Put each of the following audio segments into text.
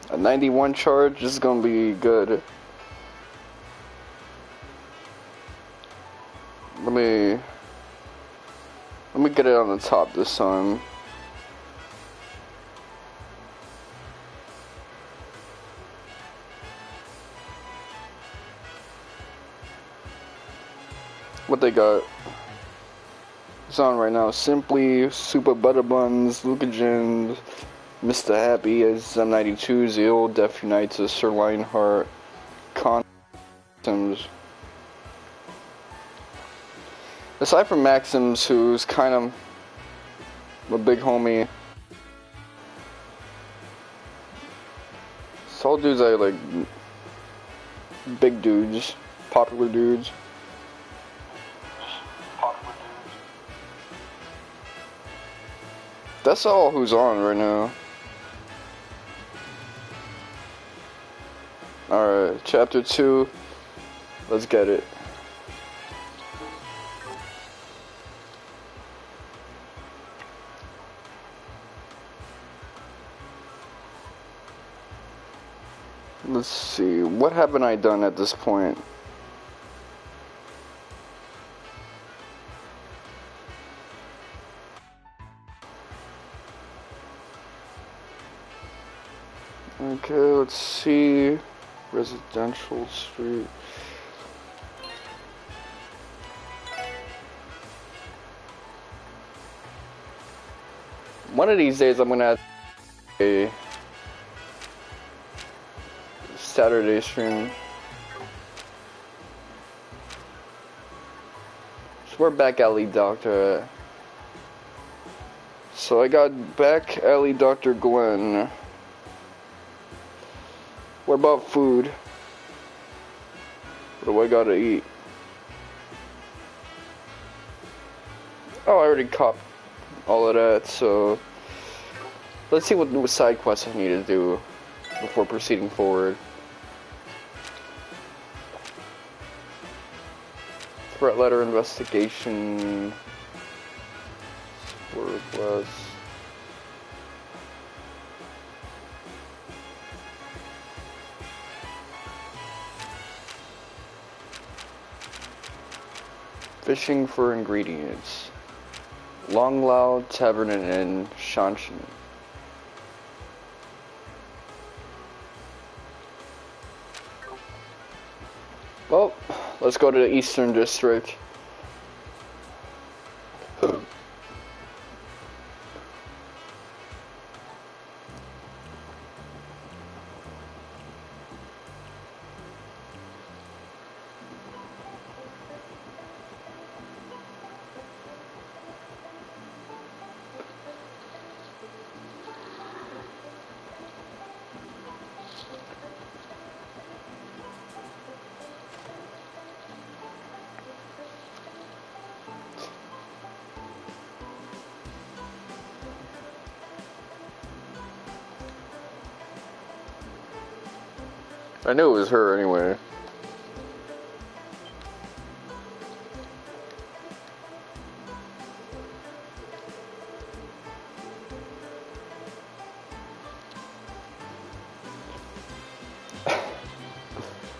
A 91 charge is gonna be good. Let me get it on the top this time. What they got? It's on right now. Simply, Super Butter Buns, Lucagens, Mr. Happy, M92, Zeal, Death Unites, Sir Lionheart, Maxims. Aside from Maxims, who's kind of a big homie, it's all dudes I like, big dudes, popular dudes. That's all who's on right now. Alright, chapter 2. Let's get it. Let's see, what haven't I done at this point? Okay, let's see. Residential Street. One of these days I'm gonna have a Saturday stream. So we're back at Lead Doctor. So I got back Ellie Dr. Gwen. What about food? What do I gotta eat? Oh, I already copped all of that, so let's see what side quests I need to do before proceeding forward. Threat letter investigation. Word was. Fishing for ingredients. Long Lao Tavern and Inn, Shanshan. Well, let's go to the Eastern District. I knew it was her anyway.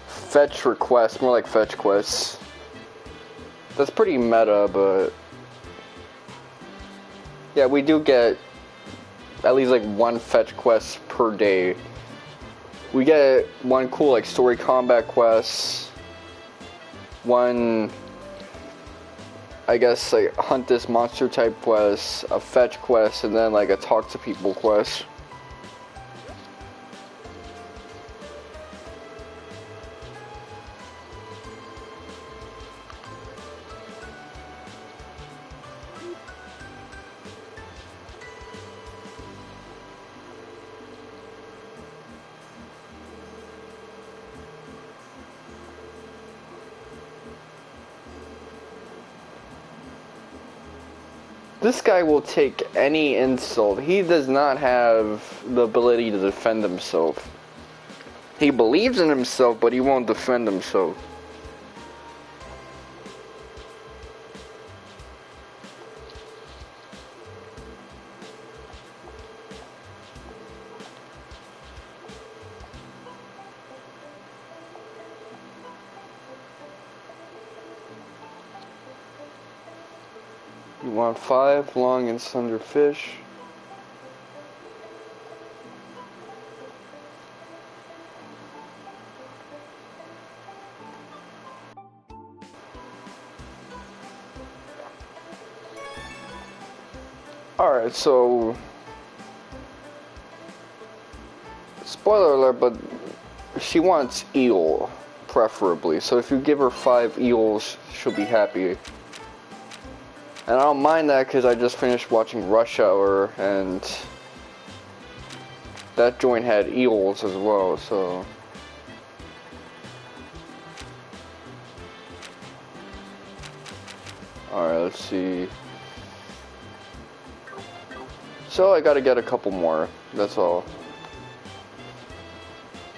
Fetch requests, more like fetch quests. That's pretty meta, but yeah, we do get at least like one fetch quest per day. We get one cool like story combat quest, one I guess like hunt this monster type quest, a fetch quest, and then like a talk to people quest. This guy will take any insult. He does not have the ability to defend himself. He believes in himself, but he won't defend himself. You want 5 long and slender fish. Alright, so spoiler alert, but she wants eel, preferably. So if you give her 5 eels, she'll be happy. And I don't mind that because I just finished watching Rush Hour, and that joint had eels as well, so. Alright, let's see. So I gotta get a couple more, that's all.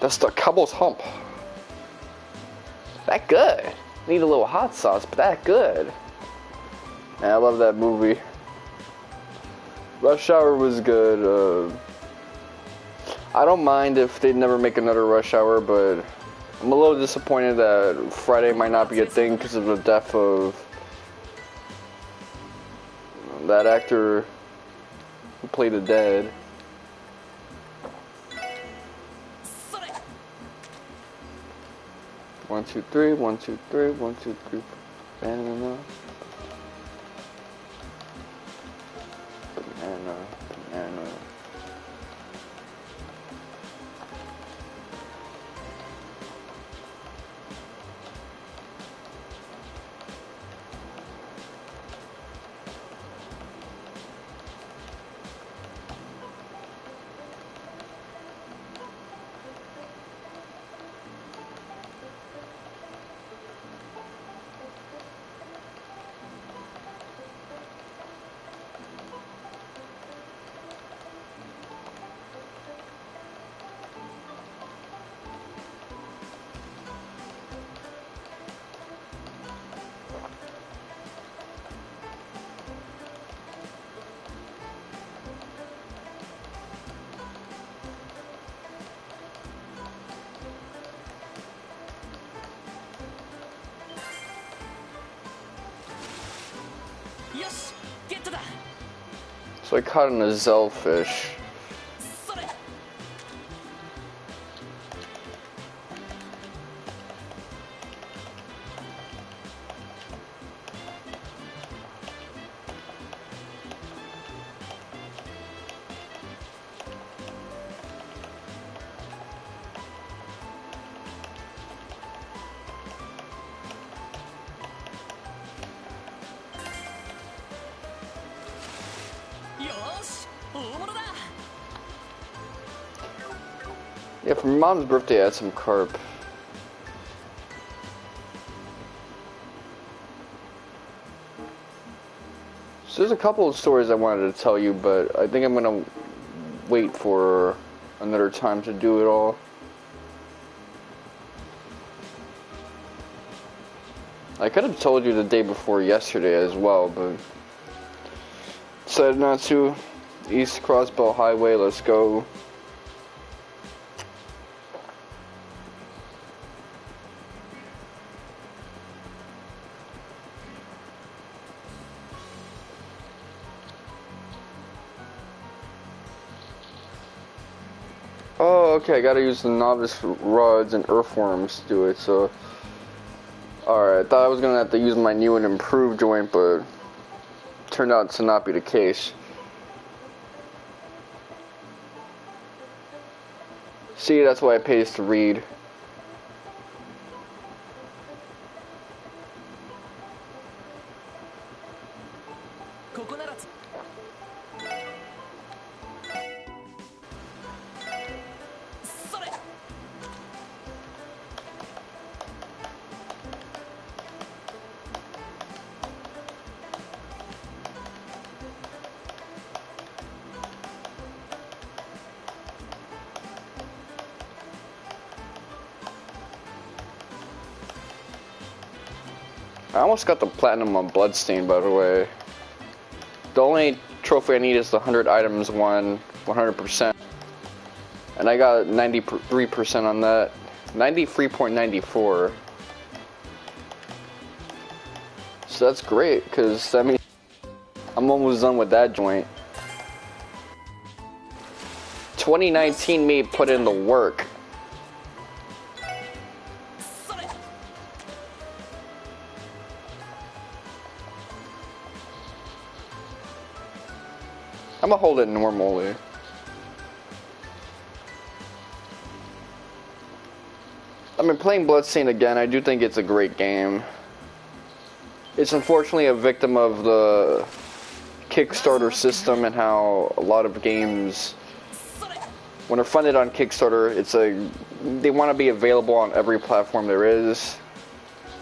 That's the Cabo's Hump. That good. Need a little hot sauce, but that good. Man, I love that movie. Rush Hour was good. I don't mind if they never make another Rush Hour, but I'm a little disappointed that Friday might not be a thing because of the death of that actor who played the dead. One, two, three, 1, 2, 3, 1, 2, 3. Banana. Banana. Banana. So I caught an azelfish. Yeah, for Mom's birthday I had some carp. So there's a couple of stories I wanted to tell you, but I think I'm gonna wait for another time to do it all. I could have told you the day before yesterday as well, but decided not to. East Crossbelt Highway, let's go. Oh, okay, I gotta use the novice rods and earthworms to do it, so. Alright, I thought I was gonna have to use my new and improved joint, but turned out to not be the case. See, that's why it pays to read. I almost got the platinum on Bloodstain, by the way. The only trophy I need is the 100 items one, 100%. And I got 93% on that. 93.94. So that's great, because that means I'm almost done with that joint. 2019 me put in the work. I'm gonna hold it normally. I mean, playing Bloodstained again, I do think it's a great game. It's unfortunately a victim of the Kickstarter system and how a lot of games, when they're funded on Kickstarter, they want to be available on every platform there is.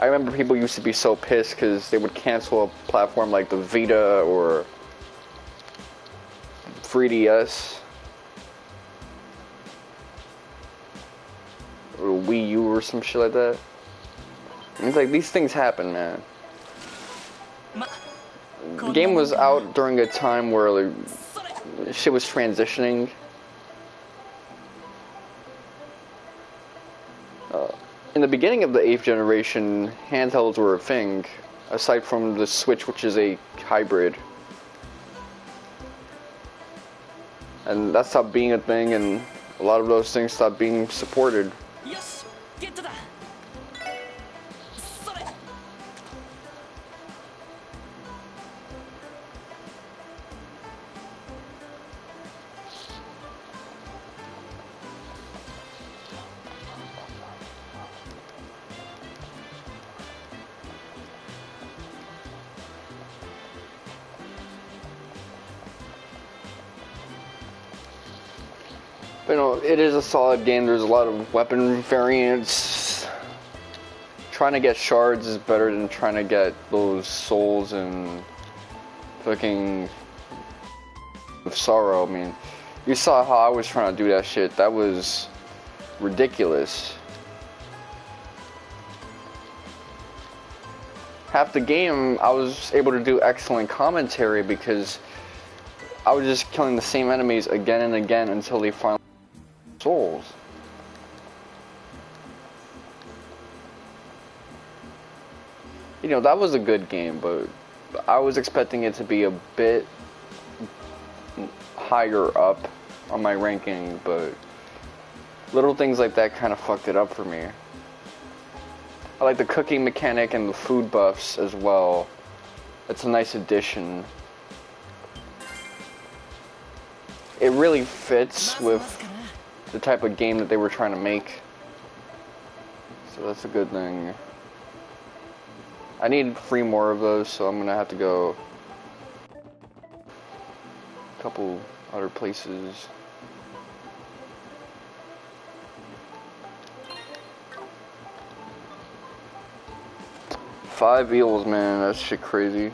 I remember people used to be so pissed because they would cancel a platform like the Vita or 3DS or Wii U or some shit like that. And it's like, these things happen, man. The game was out during a time where like, shit was transitioning. In the beginning of the 8th generation, handhelds were a thing, aside from the Switch, which is a hybrid. And that stopped being a thing, and a lot of those things stopped being supported. Yes, get to that. But, you know, it is a solid game. There's a lot of weapon variants. Trying to get shards is better than trying to get those souls and fucking sorrow. I mean, you saw how I was trying to do that shit. That was ridiculous. Half the game, I was able to do excellent commentary because I was just killing the same enemies again and again until they finally souls. You know, that was a good game, but I was expecting it to be a bit higher up on my ranking, but little things like that kind of fucked it up for me. I like the cooking mechanic and the food buffs as well. It's a nice addition. It really fits with the type of game that they were trying to make. So that's a good thing. I need 3 more of those, so I'm gonna have to go a couple other places. Five eels, man, that shit crazy.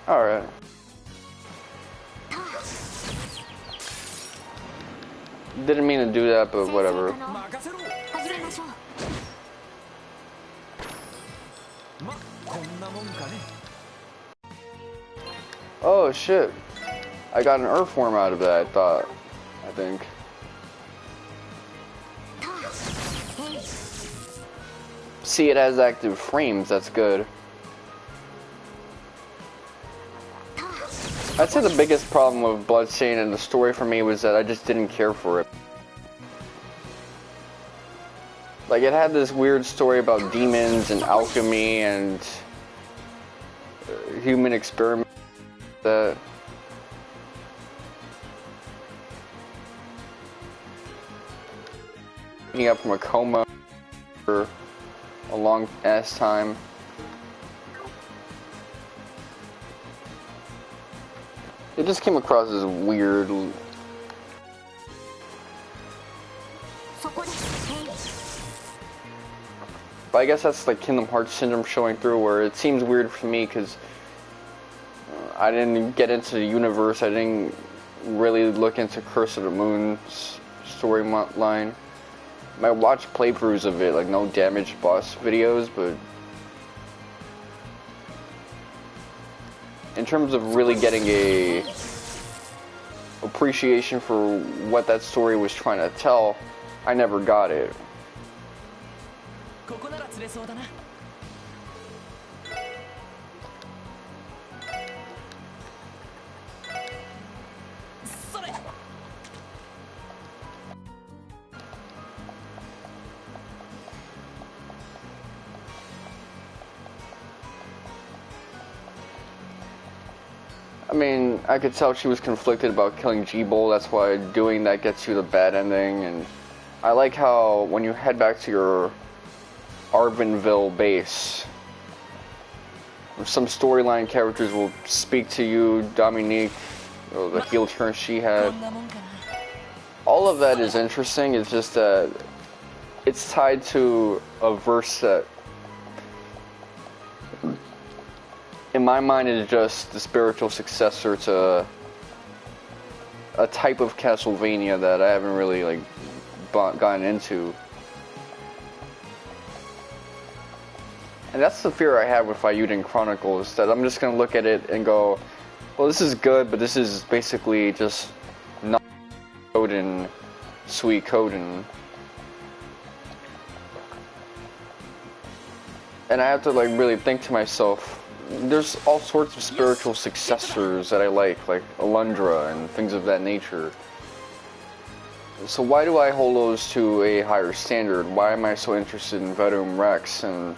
Alright. Didn't mean to do that, but whatever. Oh shit. I got an earthworm out of that, I think. See, it has active frames, that's good. I'd say the biggest problem with Bloodstained and the story for me was that I just didn't care for it. Like, it had this weird story about demons and alchemy and human experiments that waking up from a coma for a long ass time. It just came across as weird. But I guess that's like Kingdom Hearts syndrome showing through, where it seems weird for me because I didn't get into the universe. I didn't really look into Curse of the Moon's storyline. I watched playthroughs of it, like no damage boss videos, but in terms of really getting a appreciation for what that story was trying to tell, I never got it. I mean, I could tell she was conflicted about killing G-Bull, that's why doing that gets you the bad ending, and I like how when you head back to your Arvinville base, some storyline characters will speak to you, Dominique, or the heel turn she had. All of that is interesting, it's just that it's tied to a verse that in my mind is just the spiritual successor to a type of Castlevania that I haven't really like gotten into. And that's the fear I have with Eiyuden Chronicles, that I'm just gonna look at it and go, well, this is good, but this is basically just not Coden, sweet Coden. And I have to like really think to myself, there's all sorts of spiritual successors that I like Alundra and things of that nature. So why do I hold those to a higher standard? Why am I so interested in Verum Rex? And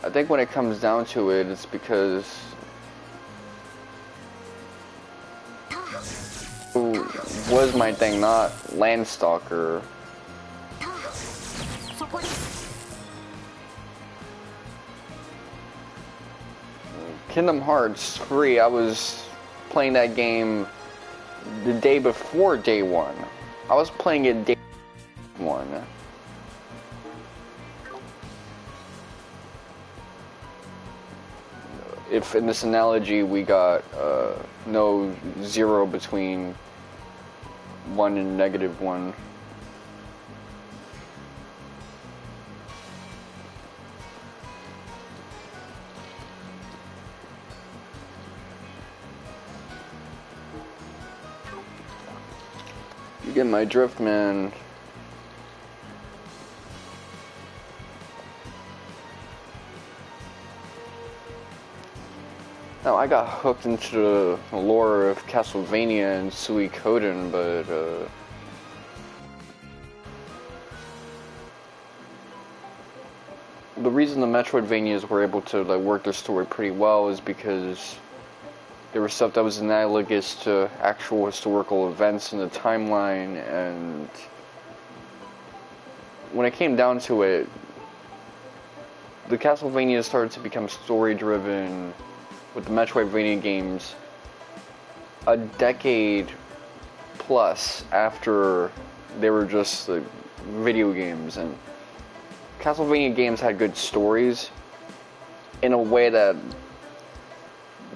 I think when it comes down to it, it's because it was my thing, not Landstalker. Kingdom Hearts 3, I was playing that game the day before day one. I was playing it day one. If in this analogy we got no zero between 1 and -1. You get my drift, man. Now, I got hooked into the lore of Castlevania and Suikoden, but the reason the Metroidvanias were able to like work their story pretty well is because there was stuff that was analogous to actual historical events in the timeline, and when it came down to it, the Castlevania started to become story-driven with the Metroidvania games a decade plus after they were just like, video games. And Castlevania games had good stories in a way that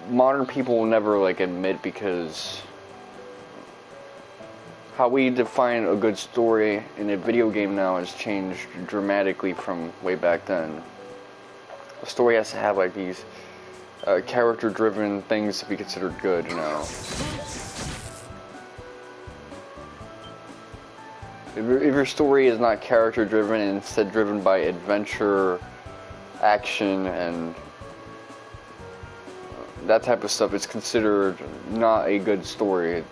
modern people will never like admit, because how we define a good story in a video game now has changed dramatically from way back then. A story has to have like these character-driven things to be considered good, you know. If your story is not character-driven and instead driven by adventure, action, and that type of stuff, it's considered not a good story,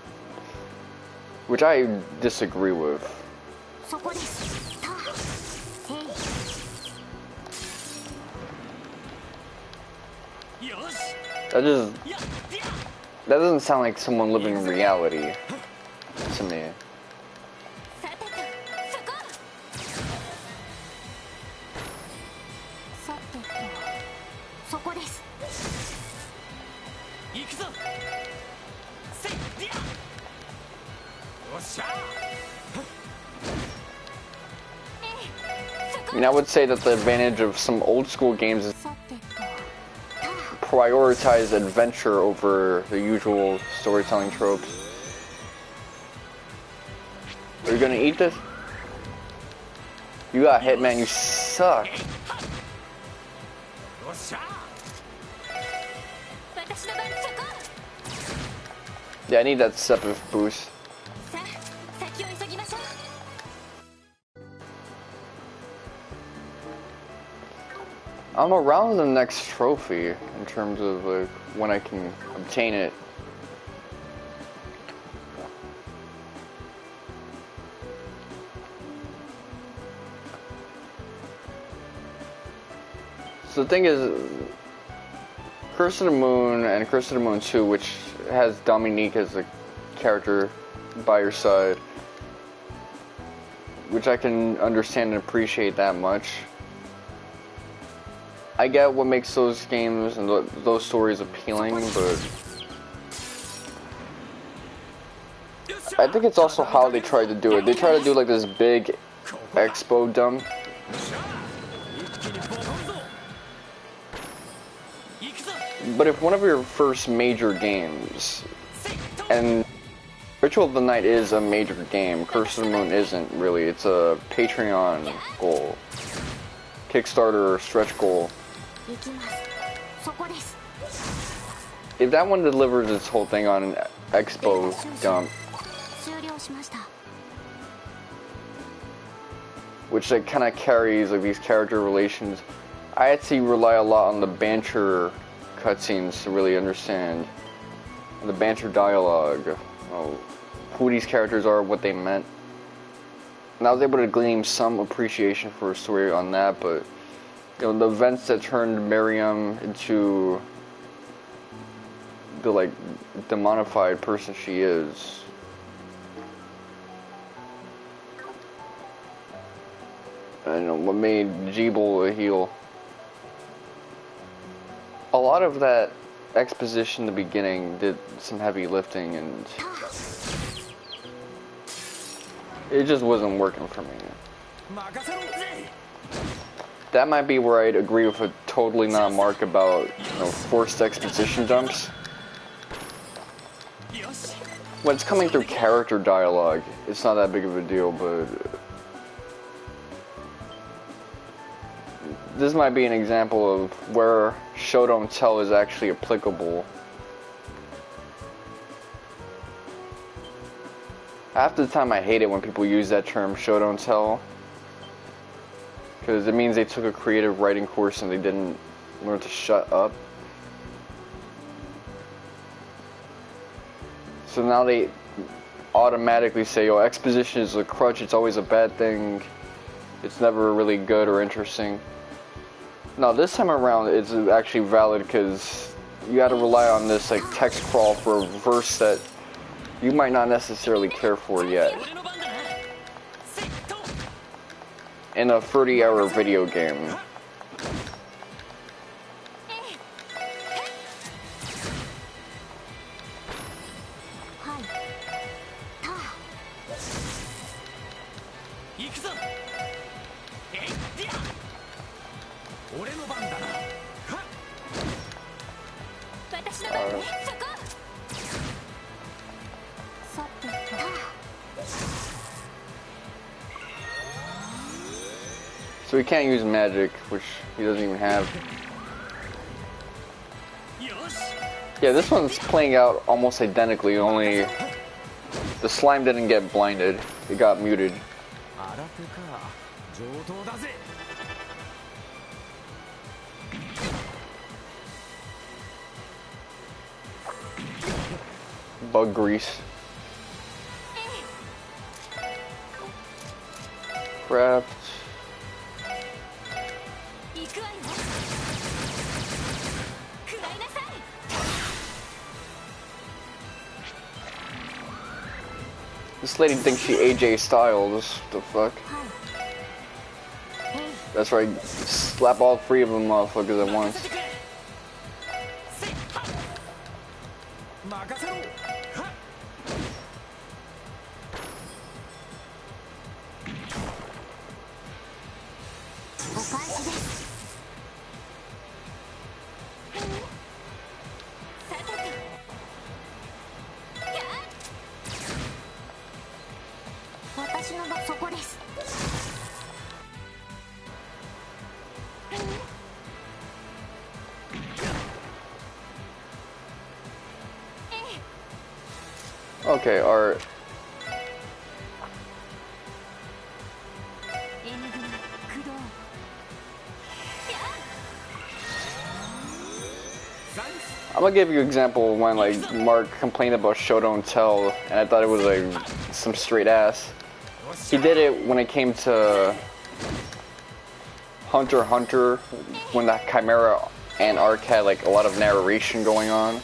which I disagree with. That doesn't sound like someone living in reality to me. I mean, I would say that the advantage of some old school games is prioritize adventure over the usual storytelling tropes. Are you gonna eat this? You got hit, man. You suck. Yeah, I need that Sepif boost. I'm around the next trophy in terms of like when I can obtain it. So the thing is, Curse of the Moon and Curse of the Moon 2, which has Dominique as a character by your side, which I can understand and appreciate that much. I get what makes those games and those stories appealing, but I think it's also how they tried to do it. They try to do like this big expo dump. But if one of your first major games, and Ritual of the Night is a major game, Curse of the Moon isn't really, it's a Patreon goal, Kickstarter or stretch goal. If that one delivers its whole thing on an expo dump, which like kind of carries like these character relations, I had to rely a lot on the banter cutscenes to really understand the banter dialogue, who these characters are, what they meant. And I was able to glean some appreciation for a story on that, but you know, the events that turned Miriam into the like demonified person she is, and you know, what made Jeeble a heel. A lot of that exposition in the beginning did some heavy lifting, and it just wasn't working for me. That might be where I'd agree with a totally non-mark about, you know, forced exposition dumps. When it's coming through character dialogue, it's not that big of a deal, but this might be an example of where show don't tell is actually applicable. Half the time I hate it when people use that term, show don't tell, because it means they took a creative writing course and they didn't learn to shut up. So now they automatically say, oh, exposition is a crutch, it's always a bad thing, it's never really good or interesting. No, this time around it's actually valid, because you gotta rely on this like text crawl for a verse that you might not necessarily care for yet in a 30-hour video game. So he can't use magic, which he doesn't even have. Yeah, this one's playing out almost identically, only the slime didn't get blinded, it got muted. Bug grease. Craft. This lady thinks she AJ Styles. The fuck? That's right. Slap all three of them motherfuckers at once. Okay, art. I'm gonna give you an example when like Mark complained about Show Don't Tell, and I thought it was like some straight ass. He did it when it came to Hunter x Hunter, when the Chimera and Arc had like a lot of narration going on.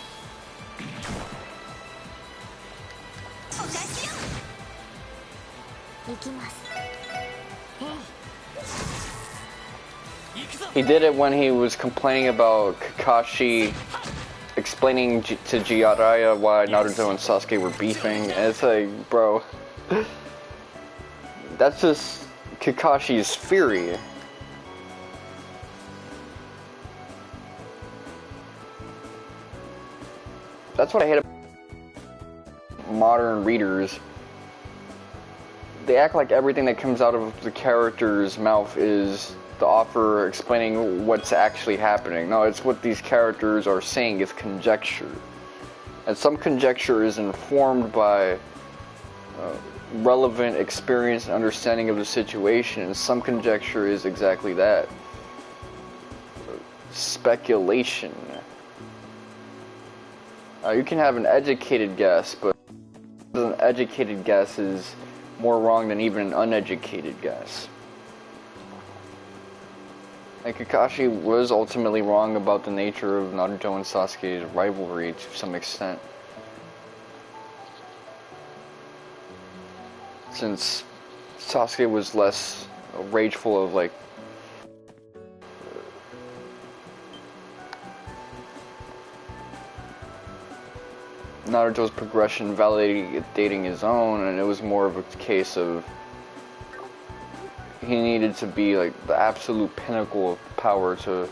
He did it when he was complaining about Kakashi explaining to Jiraiya why Naruto and Sasuke were beefing, and it's like, bro, that's just Kakashi's theory. That's what I hate about modern readers. They act like everything that comes out of the character's mouth is the author explaining what's actually happening. No, it's what these characters are saying is conjecture. And some conjecture is informed by relevant experience and understanding of the situation, and some conjecture is exactly that. Speculation. You can have an educated guess, but an educated guess is more wrong than even an uneducated guess. And Kakashi was ultimately wrong about the nature of Naruto and Sasuke's rivalry to some extent. Since Sasuke was less rageful of like Naruto's progression validating his own, and it was more of a case of he needed to be like the absolute pinnacle of power to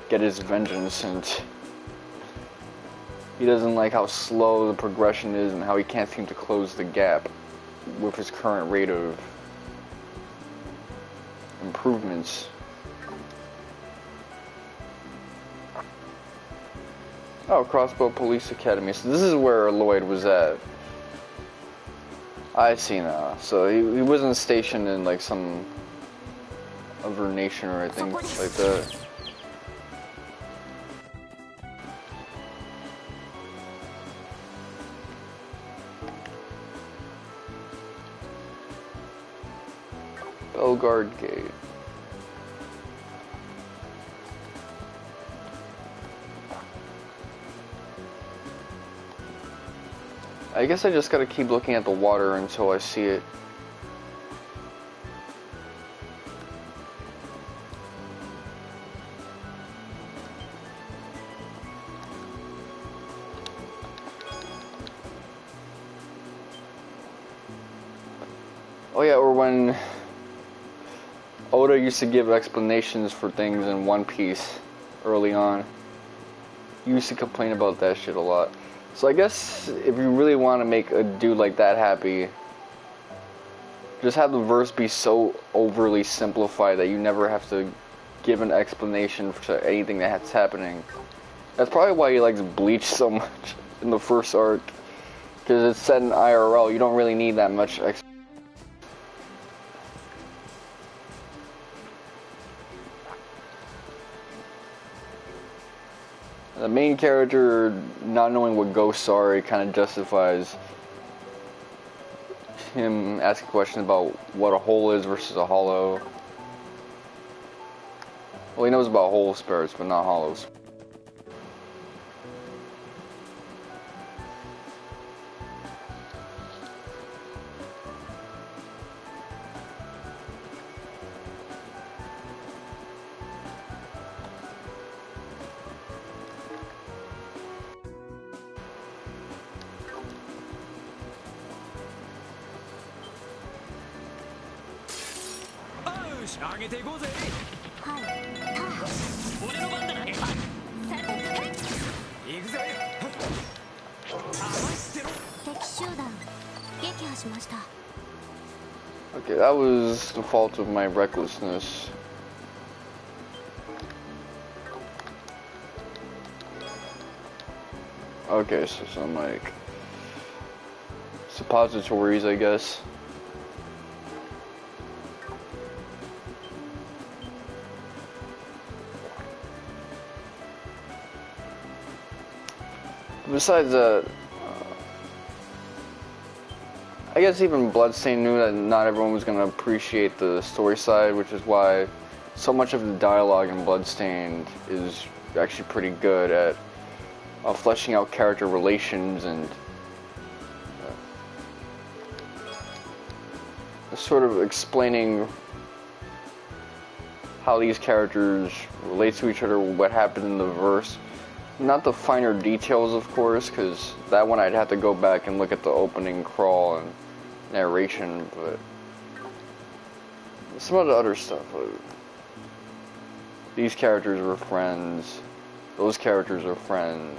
get his vengeance, and he doesn't like how slow the progression is and how he can't seem to close the gap with his current rate of improvements. Oh, Crossbow Police Academy. So this is where Lloyd was at. I see now. So he wasn't stationed in like some other nation or anything like that. Bellegarde Gate. I guess I just gotta keep looking at the water until I see it. Oh yeah, or when Oda used to give explanations for things in One Piece early on. You used to complain about that shit a lot. So I guess if you really want to make a dude like that happy, just have the verse be so overly simplified that you never have to give an explanation for anything that's happening. That's probably why he likes Bleach so much in the first arc, because it's set in IRL. You don't really need that much explanation. The main character not knowing what ghosts are, it kind of justifies him asking questions about what a hole is versus a hollow. Well, he knows about hole spirits, but not hollows. Okay, that was the fault of my recklessness. Okay, so some like suppositories, I guess. Besides that, I guess even Bloodstained knew that not everyone was going to appreciate the story side, which is why so much of the dialogue in Bloodstained is actually pretty good at fleshing out character relations and sort of explaining how these characters relate to each other, what happened in the verse. Not the finer details, of course, because that one I'd have to go back and look at the opening crawl and narration, but some of the other stuff. These characters were friends. Those characters are friends.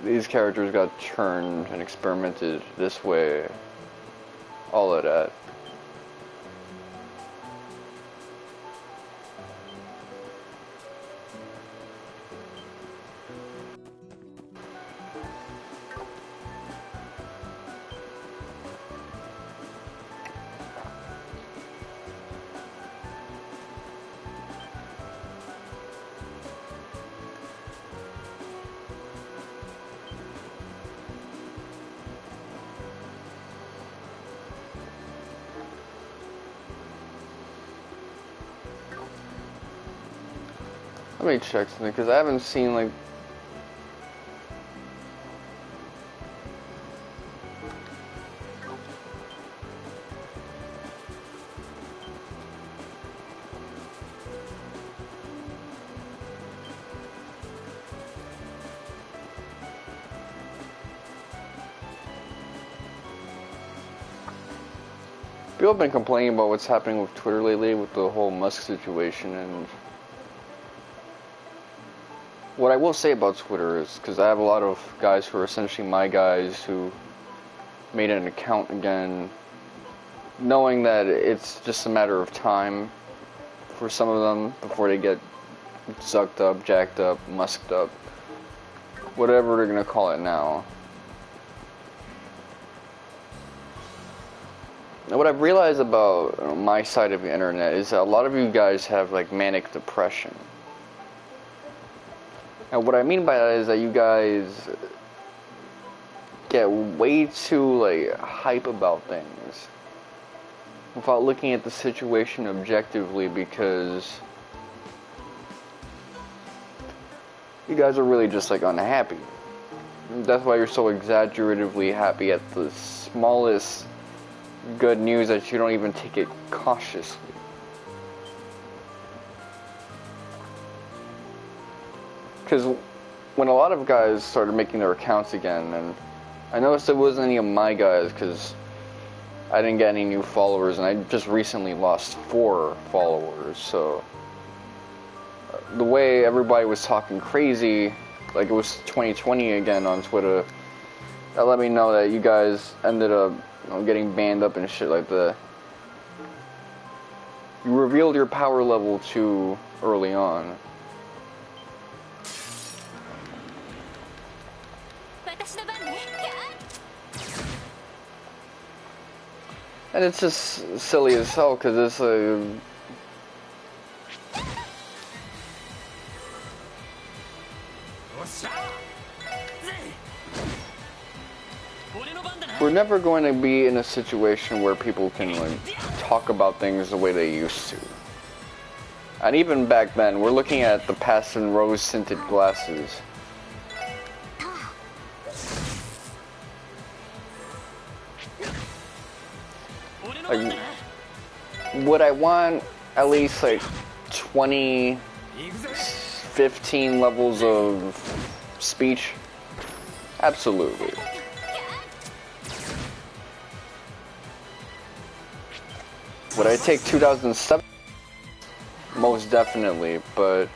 These characters got turned and experimented this way. All of that. Let me check something, because I haven't seen, like... People have been complaining about what's happening with Twitter lately with the whole Musk situation, and... what I will say about Twitter is, because I have a lot of guys who are essentially my guys who made an account again, knowing that it's just a matter of time for some of them before they get zucked up, jacked up, musked up, whatever they're gonna call it now. Now, what I've realized about my side of the internet is that a lot of you guys have like manic depression. And what I mean by that is that you guys get way too like hype about things without looking at the situation objectively, because you guys are really just like unhappy. That's why you're so exaggeratively happy at the smallest good news that you don't even take it cautiously. Because when a lot of guys started making their accounts again, and I noticed it wasn't any of my guys because I didn't get any new followers, and I just recently lost 4 followers, so the way everybody was talking crazy, like it was 2020 again on Twitter, that let me know that you guys ended up, getting banned up and shit like that. You revealed your power level too early on. And it's just silly as hell, because it's we're never going to be in a situation where people can like talk about things the way they used to. And even back then, we're looking at the past in rose-tinted glasses. Like, would I want at least like 20, 15 levels of speech? Absolutely. Would I take 2007? Most definitely, but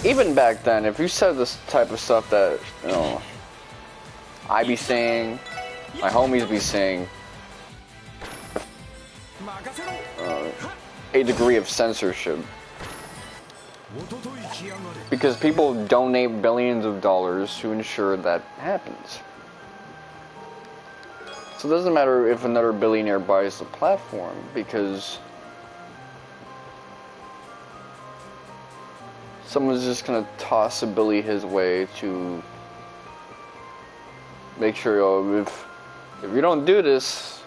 even back then, if you said this type of stuff that, I be saying, my homies be saying, a degree of censorship. Because people donate billions of dollars to ensure that happens. So it doesn't matter if another billionaire buys the platform, because someone's just gonna toss a billy his way to make sure, oh, if you don't do this,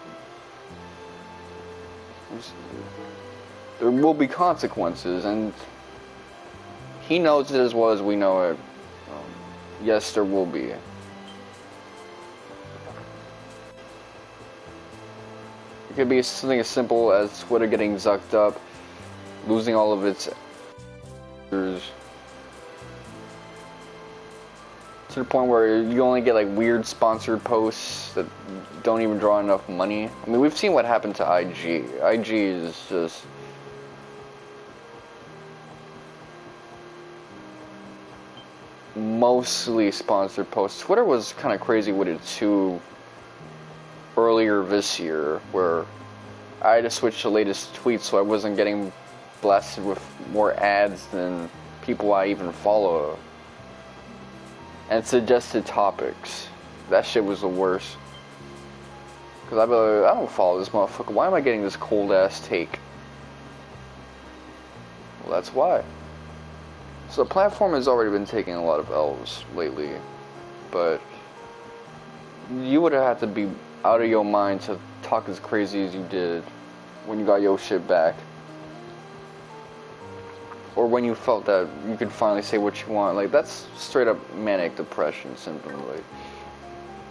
there will be consequences, and he knows it as well as we know it. Yes, there will be. It could be something as simple as Twitter getting zucked up, losing all of its users, to the point where you only get like weird sponsored posts that don't even draw enough money. I mean, we've seen what happened to IG. IG is just mostly sponsored posts. Twitter was kind of crazy with it too earlier this year, where I had to switch to latest tweets so I wasn't getting blasted with more ads than people I even follow. And suggested topics. That shit was the worst. Because I'd be like, I don't follow this motherfucker. Why am I getting this cold ass take? Well, that's why. So the platform has already been taking a lot of L's lately. But you would have had to be out of your mind to talk as crazy as you did when you got your shit back. Or when you felt that you could finally say what you want. Like, that's straight up manic depression symptom. Like,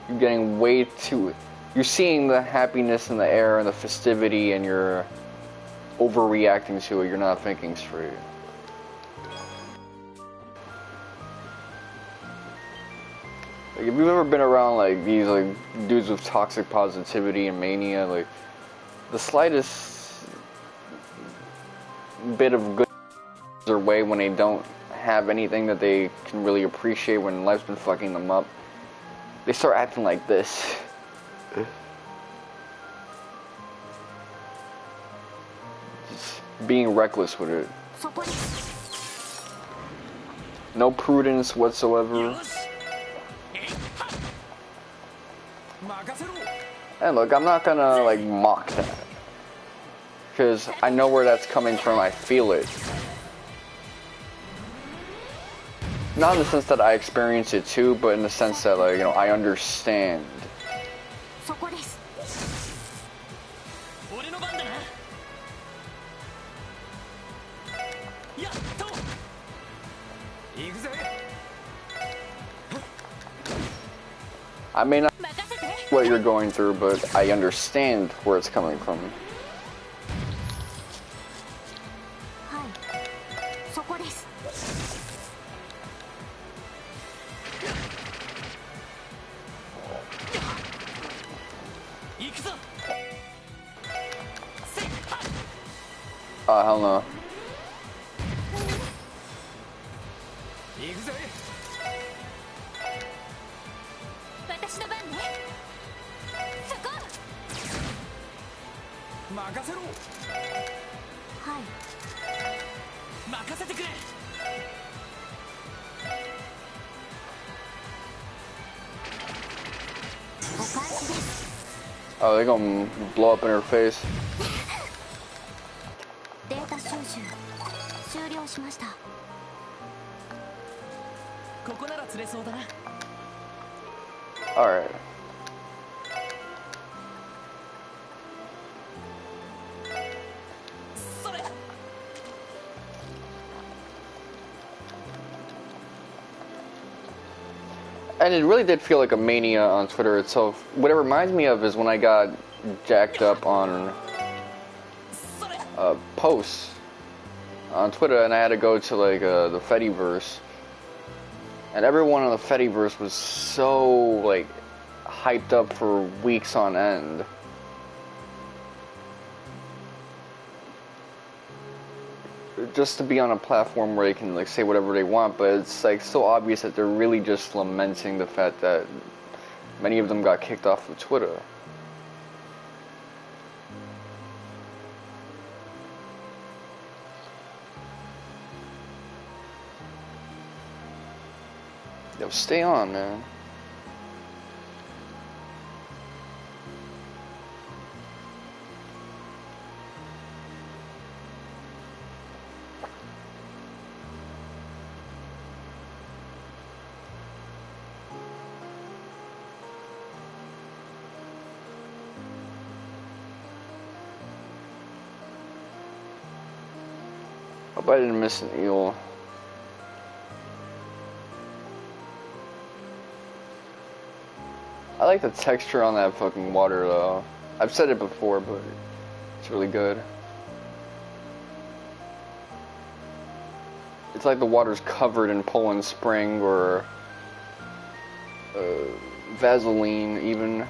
you're getting way too... You're seeing the happiness in the air and the festivity, and you're overreacting to it. You're not thinking straight. Like, if you've ever been around, like, these, like, dudes with toxic positivity and mania, like, the slightest bit of good their way when they don't have anything that they can really appreciate when life's been fucking them up, they start acting like this. Just being reckless with it. No prudence whatsoever. And look, I'm not gonna like mock that, because I know where that's coming from. I feel it. Not in the sense that I experience it too, but in the sense that, like, you know, I understand. I may not know what you're going through, but I understand where it's coming from. Hell no. Oh, they're gonna blow up in her face. Alright. And it really did feel like a mania on Twitter itself. What it reminds me of is when I got jacked up on posts on Twitter, and I had to go to like the Fediverse, and everyone on the Fediverse was so like hyped up for weeks on end. Just to be on a platform where they can like say whatever they want, but it's like so obvious that they're really just lamenting the fact that Many of them got kicked off of Twitter. Yo, stay on, man. Hope I didn't miss an eel. I like the texture on that fucking water though. I've said it before, but it's really good. It's like the water's covered in Poland Spring or Vaseline even.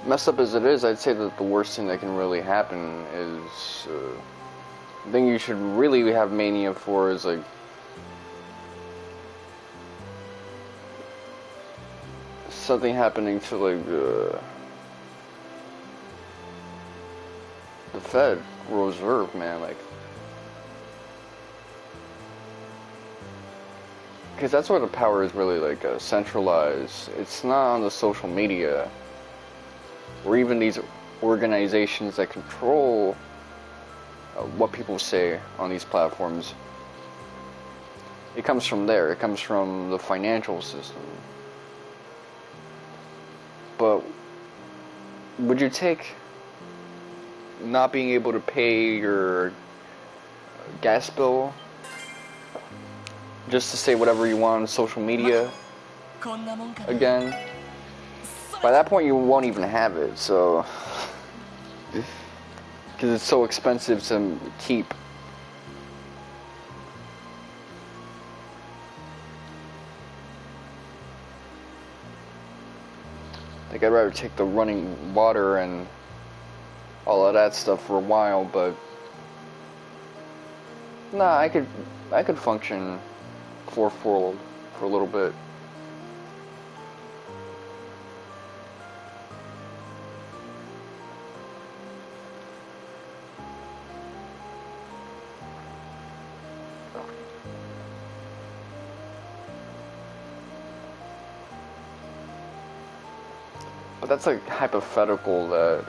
Messed up as it is, I'd say that the worst thing that can really happen is the thing you should really have mania for is like something happening to like the Fed Reserve, man, like, because that's where the power is really like centralized. It's not on the social media or even these organizations that control what people say on these platforms. It comes from there. It comes from the financial system. But would you take not being able to pay your gas bill just to say whatever you want on social media again? By that point, you won't even have it, so. Because it's so expensive to keep. Like, I'd rather take the running water and all of that stuff for a while, but. Nah, I could function fourfold for a little bit. But that's like hypothetical that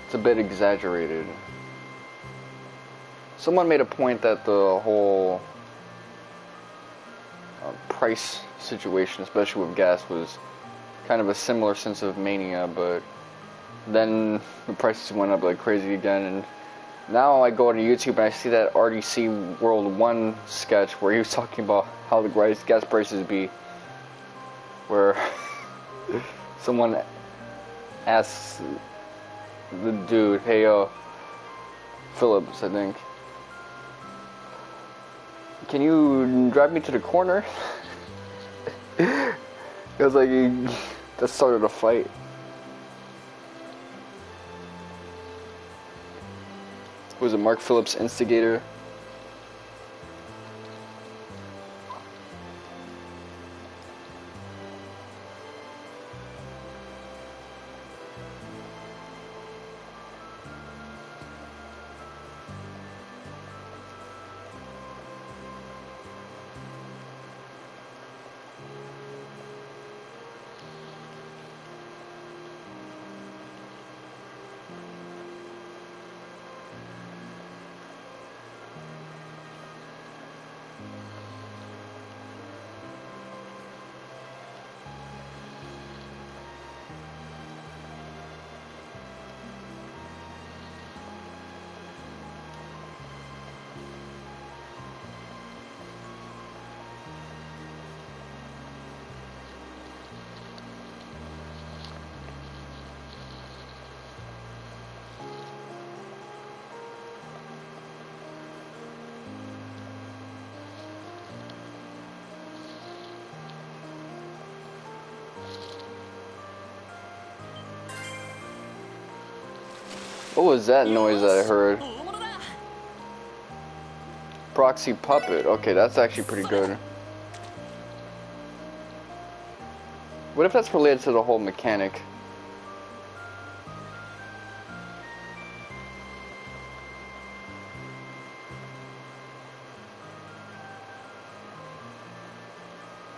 it's a bit exaggerated. Someone made a point that the whole price situation, especially with gas, was kind of a similar sense of mania, but then the prices went up like crazy again, and now I go to YouTube and I see that RDC World 1 sketch where he was talking about how the gas prices be, where someone asks the dude, hey, Phillips, I think, can you drive me to the corner? It was like, that started a fight. Was it Mark Phillips, instigator? What was that noise that I heard? Proxy puppet. Okay, that's actually pretty good. What if that's related to the whole mechanic?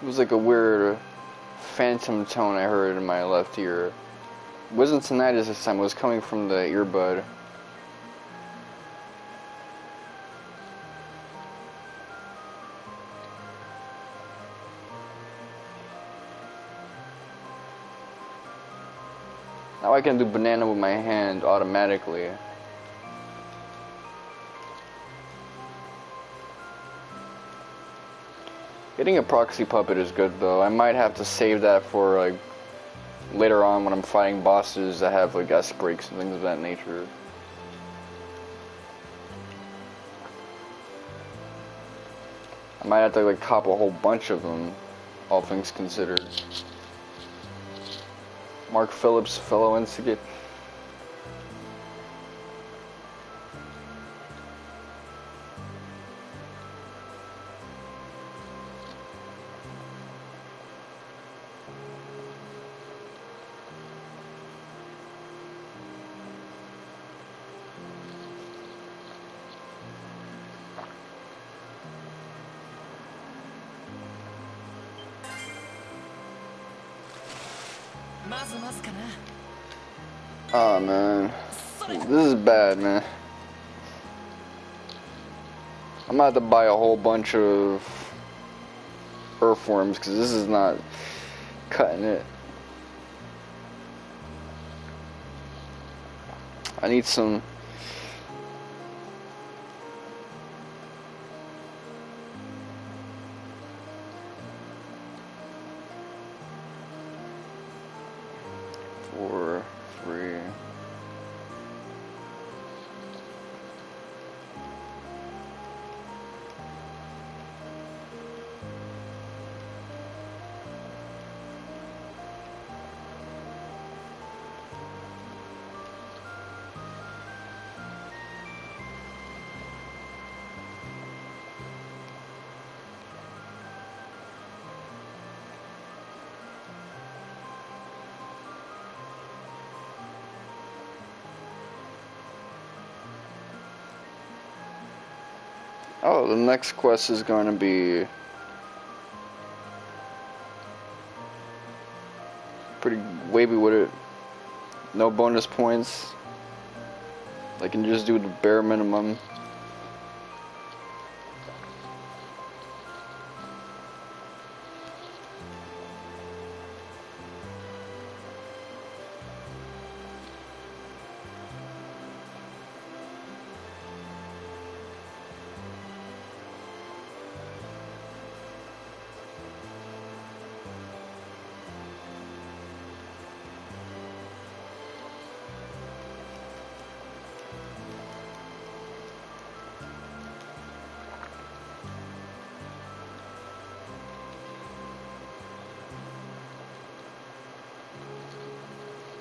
It was like a weird phantom tone I heard in my left ear. It wasn't tinnitus this time, it was coming from the earbud. Now I can do banana with my hand automatically. Getting a proxy puppet is good though. I might have to save that for like later on when I'm fighting bosses that have like S breaks and things of that nature. I might have to like cop a whole bunch of them, all things considered. Mark Phillips, fellow Instigate. Oh man, this is bad, man. I'm gonna have to buy a whole bunch of earthworms because this is not cutting it. I need some. Four, three. Oh, the next quest is going to be pretty wavy with it. No bonus points. I can just do the bare minimum.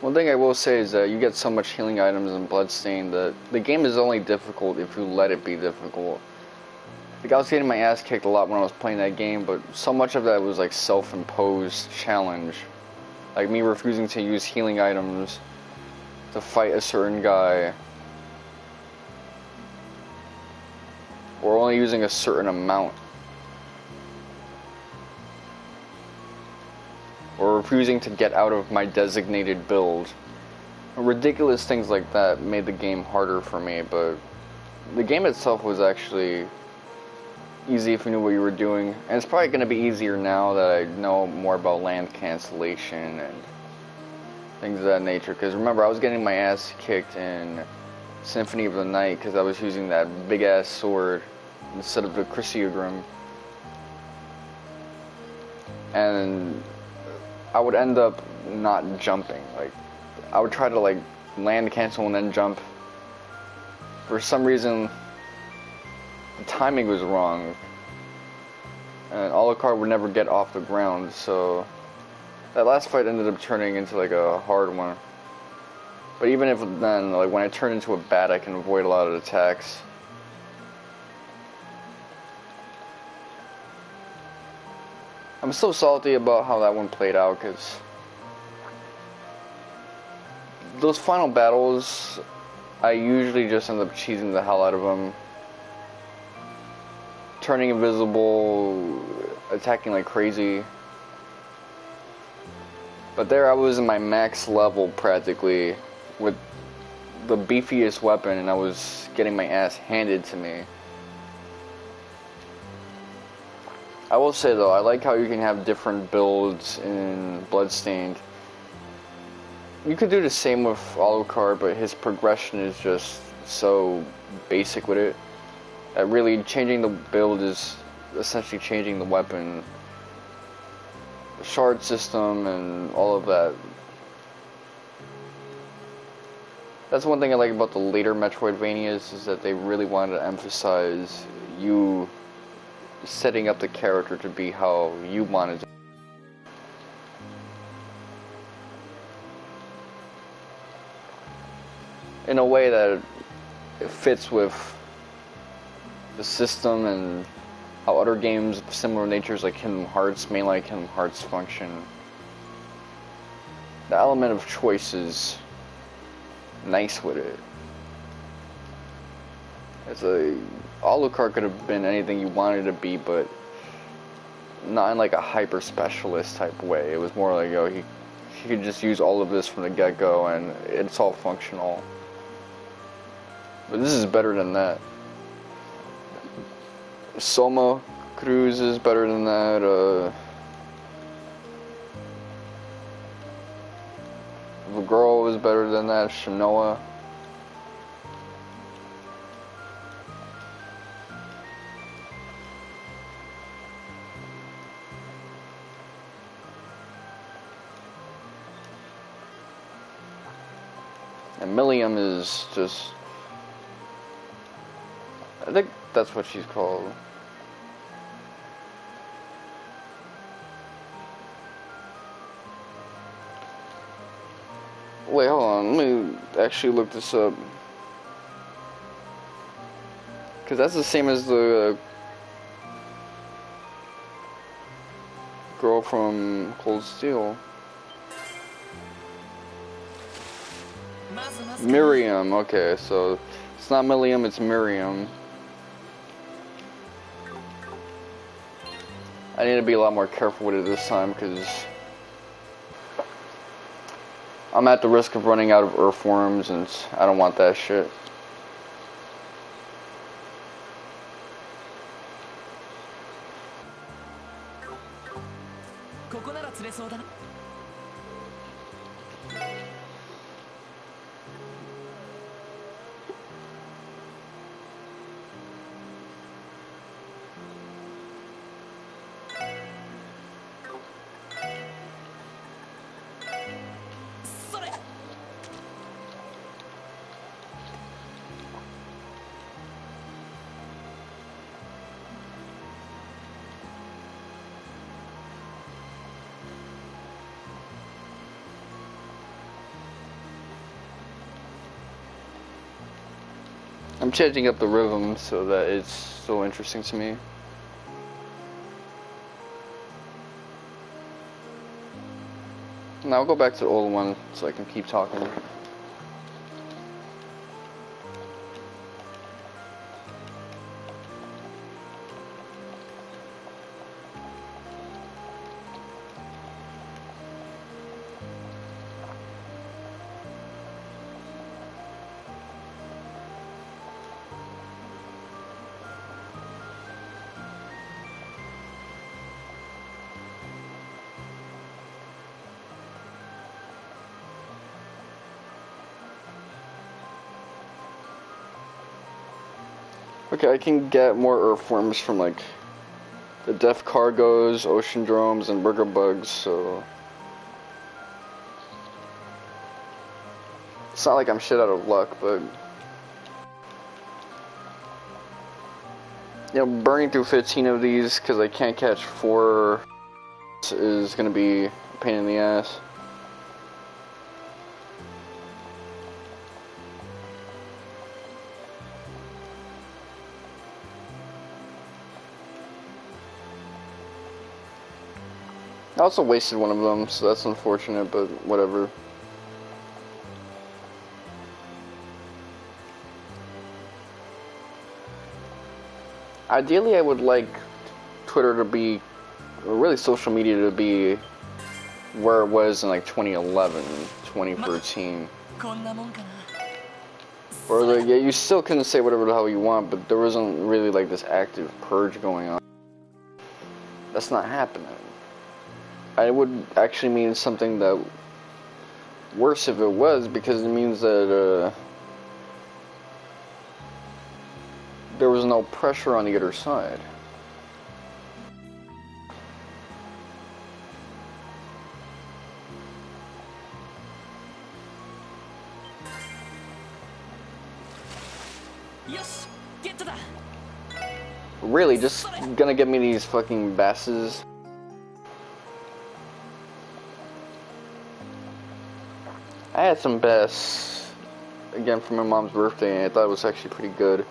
One thing I will say is that you get so much healing items in Bloodstained that the game is only difficult if you let it be difficult. Like I was getting my ass kicked a lot when I was playing that game, but so much of that was like self-imposed challenge. Like me refusing to use healing items to fight a certain guy. Or only using a certain amount. Or refusing to get out of my designated build. Ridiculous things like that made the game harder for me, but the game itself was actually easy if you knew what you were doing. And it's probably going to be easier now that I know more about land cancellation and things of that nature. Because remember, I was getting my ass kicked in Symphony of the Night because I was using that big ass sword instead of the Chrysogrim. And I would end up not jumping. Like, I would try to like land cancel and then jump. For some reason, the timing was wrong, and Alucard would never get off the ground. So that last fight ended up turning into like a hard one. But even if then, like when I turn into a bat, I can avoid a lot of attacks. I'm so salty about how that one played out, because those final battles, I usually just end up cheesing the hell out of them. Turning invisible, attacking like crazy. But there I was in my max level practically, with the beefiest weapon, and I was getting my ass handed to me. I will say though, I like how you can have different builds in Bloodstained. You could do the same with Alucard, but his progression is just so basic with it. That really changing the build is essentially changing the weapon, the shard system, and all of that. That's one thing I like about the later Metroidvanias, is that they really wanted to emphasize you setting up the character to be how you wanted to. In a way that it fits with the system and how other games of similar natures like Kingdom Hearts, mainly like Kingdom Hearts, function. The element of choice is nice with it. It's Alucard could have been anything you wanted to be, but not in like a hyper specialist type way. It was more like, yo, he could just use all of this from the get-go and it's all functional. But this is better than that. Soma Cruz is better than that. Vigoro is better than that. Shinoa. And Millium is just... I think that's what she's called. Wait, hold on. Let me actually look this up. Because that's the same as the girl from Cold Steel. Miriam, okay, so it's not Millium, it's Miriam. I need to be a lot more careful with it this time, because I'm at the risk of running out of Earthworms, and I don't want that shit. I'm changing up the rhythm so that it's so interesting to me. Now I'll go back to the old one so I can keep talking. Okay, I can get more Earthworms from like the Death Cargos, Ocean Dromes, and Burger Bugs, so it's not like I'm shit out of luck, but you know, burning through 15 of these because I can't catch 4 is gonna be a pain in the ass. I also wasted one of them, so that's unfortunate, but whatever. Ideally, I would like Twitter to be, or really social media to be where it was in like 2011, 2013. Or like, yeah, you still couldn't say whatever the hell you want, but there wasn't really like this active purge going on. That's not happening. I would actually mean something that worse if it was, because it means that there was no pressure on the other side. Really, just gonna get me these fucking basses. I had some bass again for my mom's birthday, and I thought it was actually pretty good.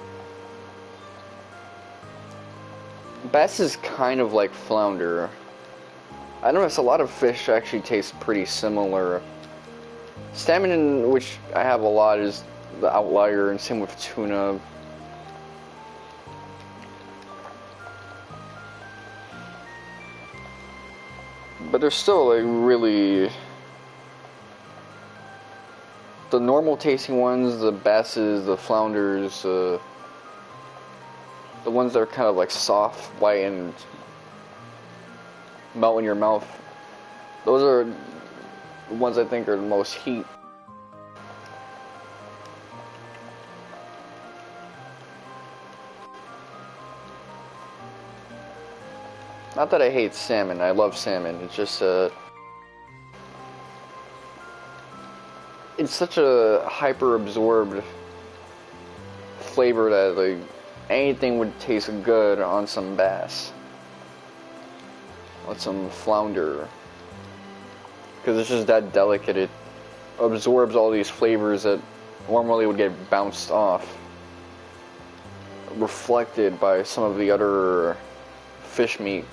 Bass is kind of like flounder. I noticed a lot of fish actually taste pretty similar. Salmon, which I have a lot, is the outlier, and same with tuna. But they're still like really the normal tasting ones, the basses, the flounders, the ones that are kind of like soft, white, and melt in your mouth. Those are the ones I think are the most heat. Not that I hate salmon, I love salmon. It's just it's such a hyper-absorbed flavor that like anything would taste good on some bass, on some flounder, because it's just that delicate. It absorbs all these flavors that normally would get bounced off, reflected by some of the other fish meat.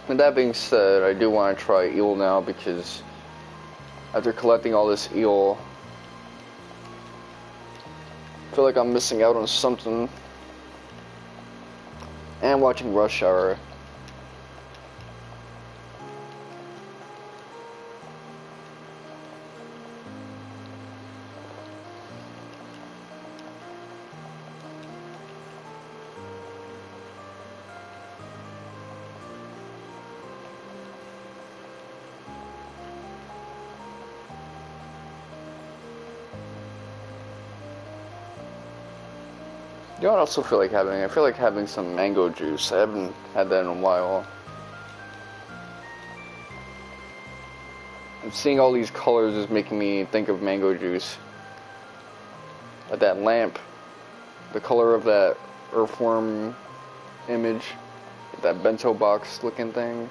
With that being said, I do want to try eel now, because after collecting all this eel, I feel like I'm missing out on something. And watching Rush Hour. You know what I also feel like having? I feel like having some mango juice. I haven't had that in a while. And seeing all these colors is making me think of mango juice. Like that lamp. The color of that earthworm image. That bento box looking thing.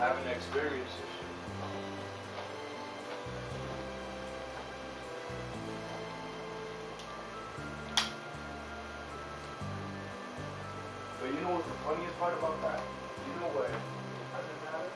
Having experience this shit. But you know what's the funniest part about that? You know what? It doesn't matter.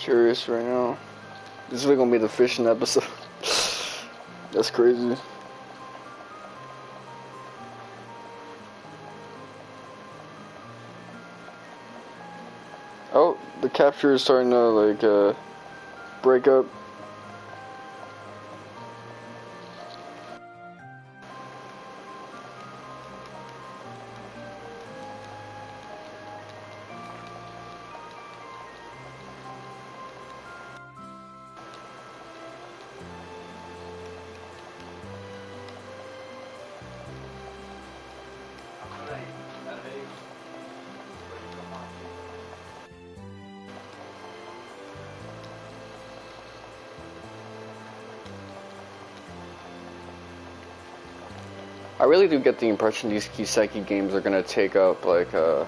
curious right now. This is really gonna be the fishing episode. That's crazy. Oh, the capture is starting to like break up. I really do get the impression these Kiseki games are gonna take up like the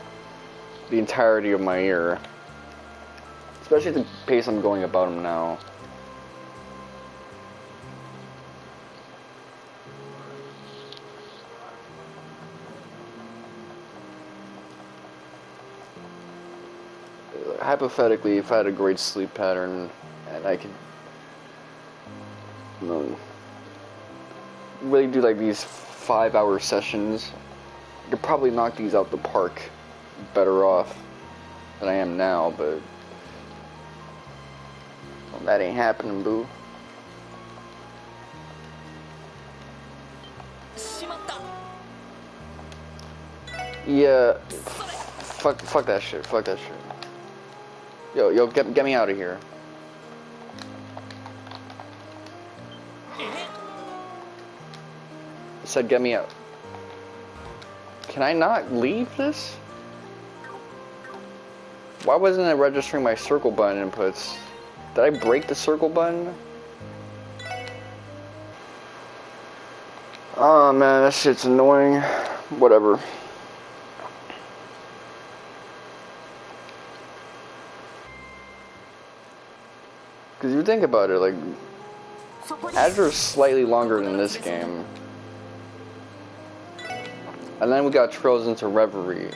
entirety of my year, especially the pace I'm going about them now. Hypothetically, if I had a great sleep pattern and I could, you know, really do like these 5-hour sessions, I could probably knock these out the park better off than I am now, but well, that ain't happening, boo. Yeah, fuck that shit, fuck that shit. Yo, get me out of here. I said get me out. Can I not leave this? Why wasn't it registering my circle button inputs? Did I break the circle button? Oh man, that shit's annoying. Whatever. Because you think about it, like, Azure is slightly longer than this game. And then we got Trails into Reverie.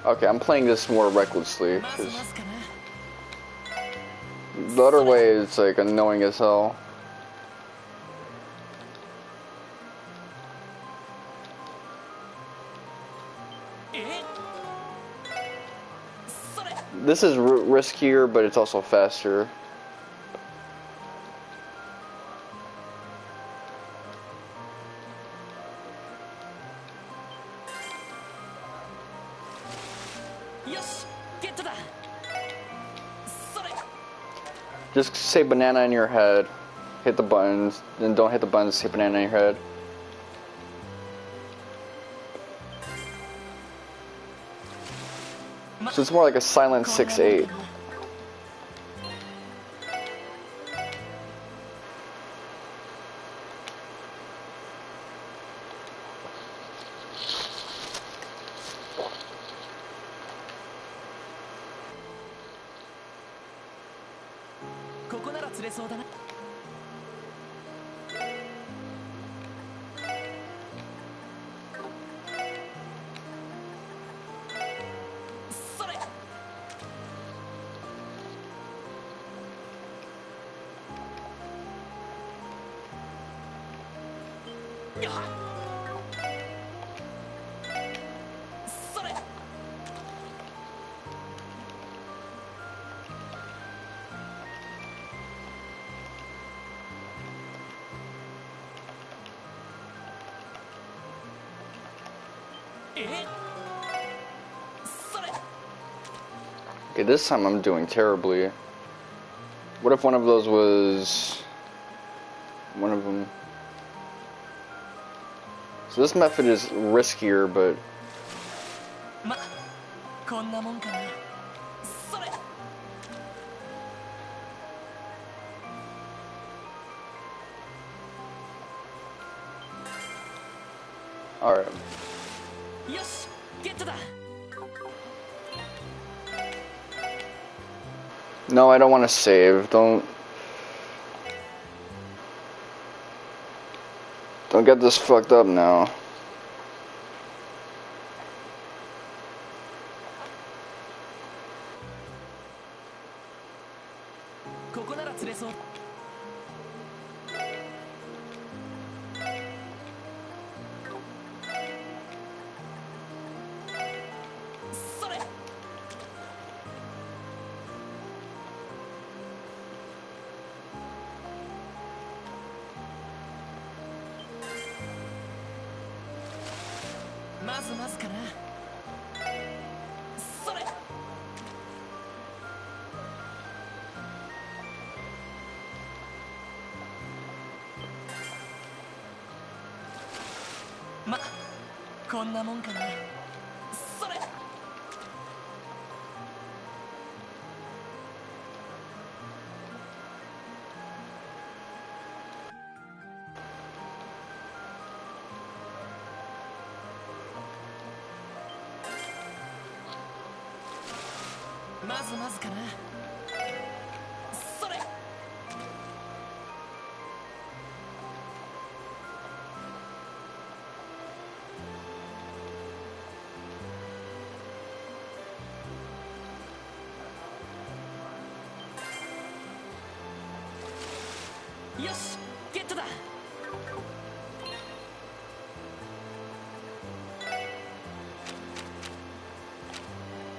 Okay, I'm playing this more recklessly, because the other way is like annoying as hell. This is riskier, but it's also faster. Just say banana in your head, hit the buttons, then don't hit the buttons, say banana in your head. So it's more like a silent 6-8. Okay, this time I'm doing terribly. What if one of those was one of them? So this method is riskier, but all right. No, I don't want to save. Don't get this fucked up now.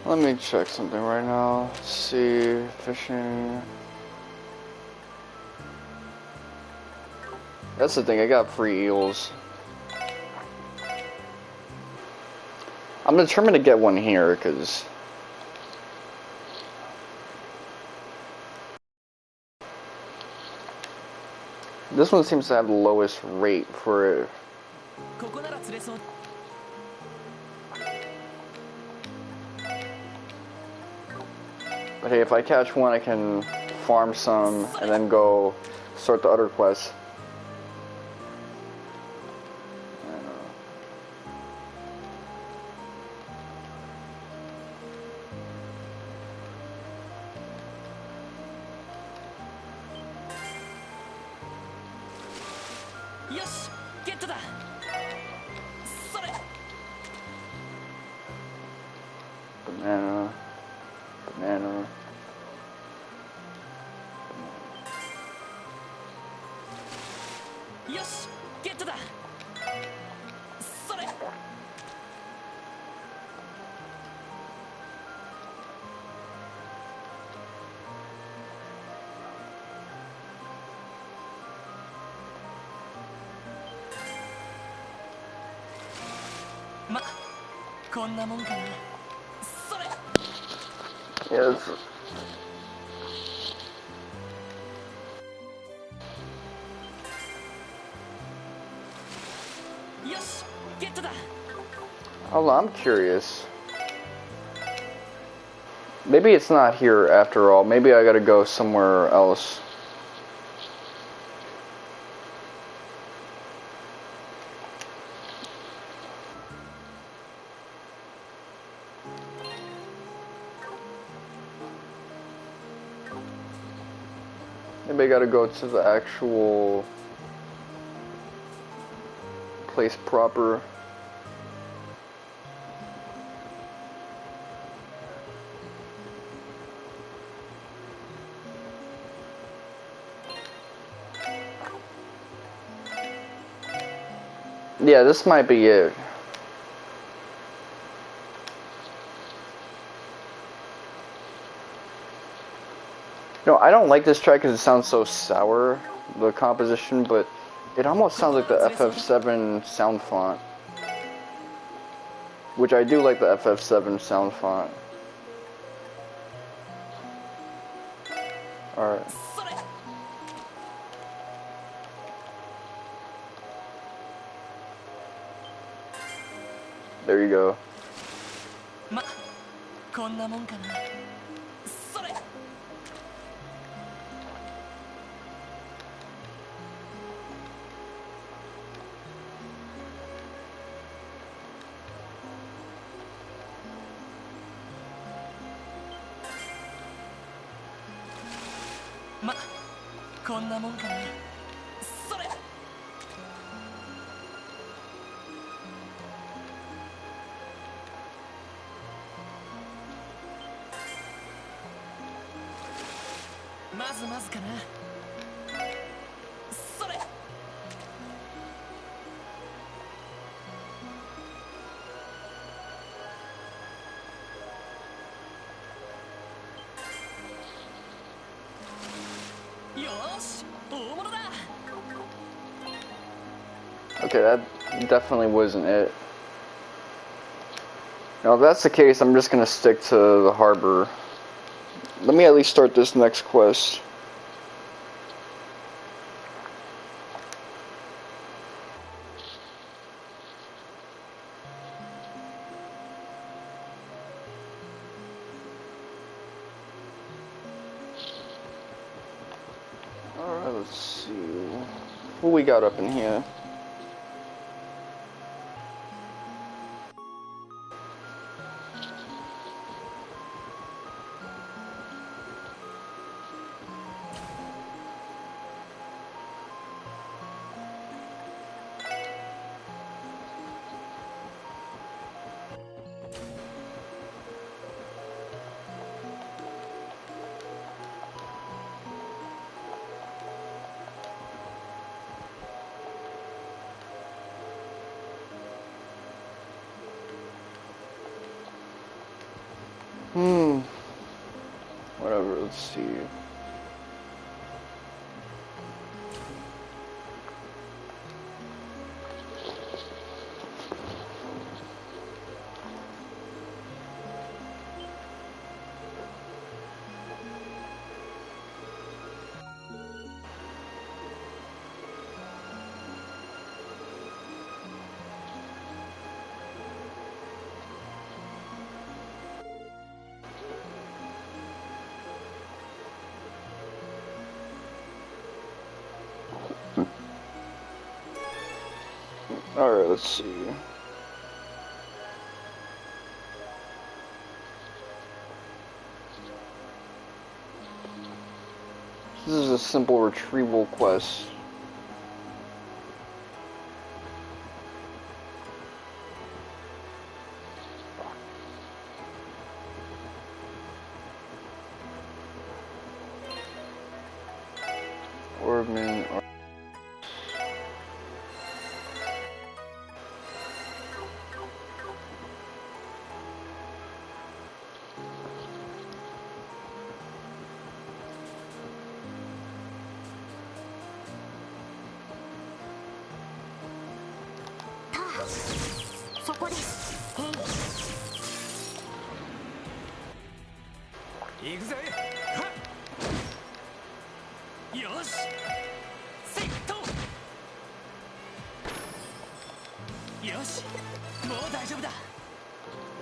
Let me check something right now. Let's see, fishing. That's the thing, I got free eels. I'm determined to get one here, because this one seems to have the lowest rate for it. But hey, if I catch one, I can farm some and then go start the other quest. Banana. Banana. Yes. Oh, I'm curious. Maybe it's not here after all. Maybe I gotta go somewhere else. Maybe I gotta go to the actual place proper. Yeah, this might be it. You know, I don't like this track because it sounds so sour, the composition, but it almost sounds like the FF7 sound font. Which I do like the FF7 sound font. Alright. There you go. まこんなもんかな。それまずまずかな。それよーし大物だ。 Okay, that definitely wasn't it. Now, if that's the case, I'm just gonna stick to the harbor. Let me at least start this next quest. Alright, let's see. What we got up in here? Whatever, let's see. Alright, let's see. This is a simple retrieval quest. Orbman.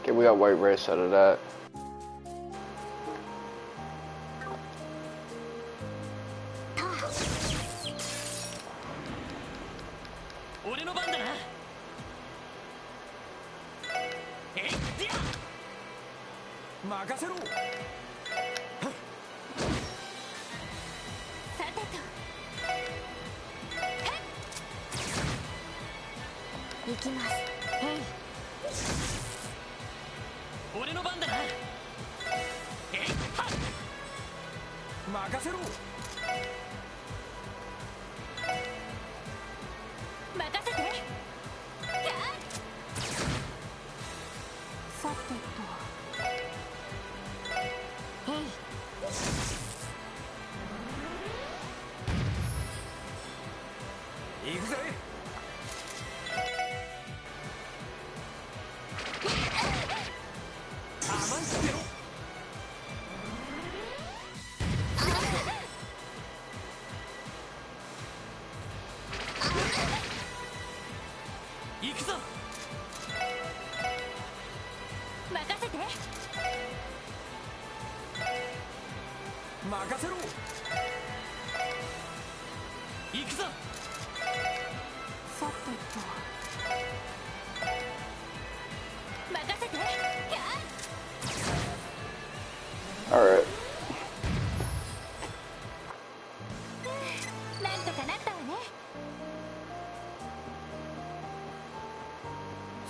Okay, we got white rice out of that.